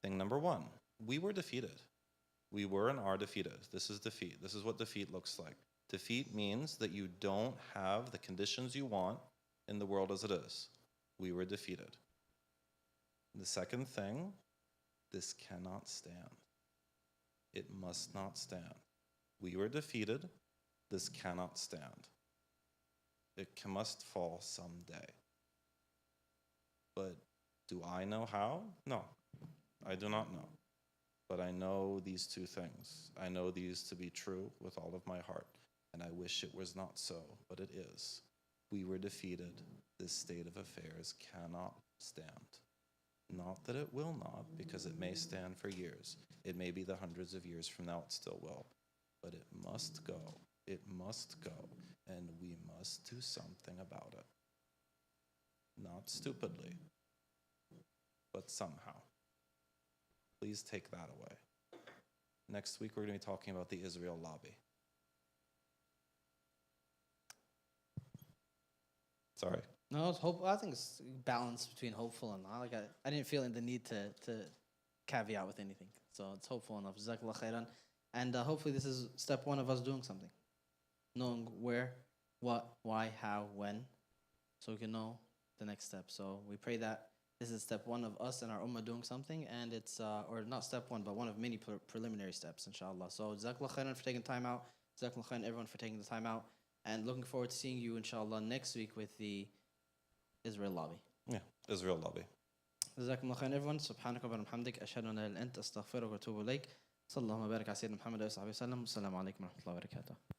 Thing number one: we were defeated. We were and are defeated. This is defeat. This is what defeat looks like. Defeat means that you don't have the conditions you want in the world as it is. We were defeated. The second thing, this cannot stand. It must not stand. We were defeated. This cannot stand. It must fall someday. But do I know how? No, I do not know. But I know these two things. I know these to be true with all of my heart. And I wish it was not so, but it is. We were defeated. This state of affairs cannot stand. Not that it will not, because it may stand for years. It may be the hundreds of years from now it still will. But it must go. It must go. And we must do something about it. Not stupidly, but somehow. Please take that away. Next week, we're going to be talking about the Israel lobby. Sorry. No, it's hope. I think it's balance between hopeful and not. Like I didn't feel the need to caveat with anything. So it's hopeful enough. Jazakallah khairan. And hopefully this is step one of us doing something. Knowing where, what, why, how, when. So we can know the next step. So we pray that this is step one of us and our ummah doing something. And it's, or not step one, but one of many preliminary steps, inshallah. So Jazakallah khairan for taking time out. Jazakallah khairan everyone for taking the time out. And looking forward to seeing you, inshallah, next week with the Israel lobby. Yeah, Israel lobby. جزاكم الله خير everyone. سبحانك اللهم وبحمدك أشهد أن لا إله إلا أنت أستغفرك وأتوب إليك. صلى الله وبارك على سيدنا محمد وعلى آله وصحبه وسلم. السلام عليكم ورحمة الله وبركاته.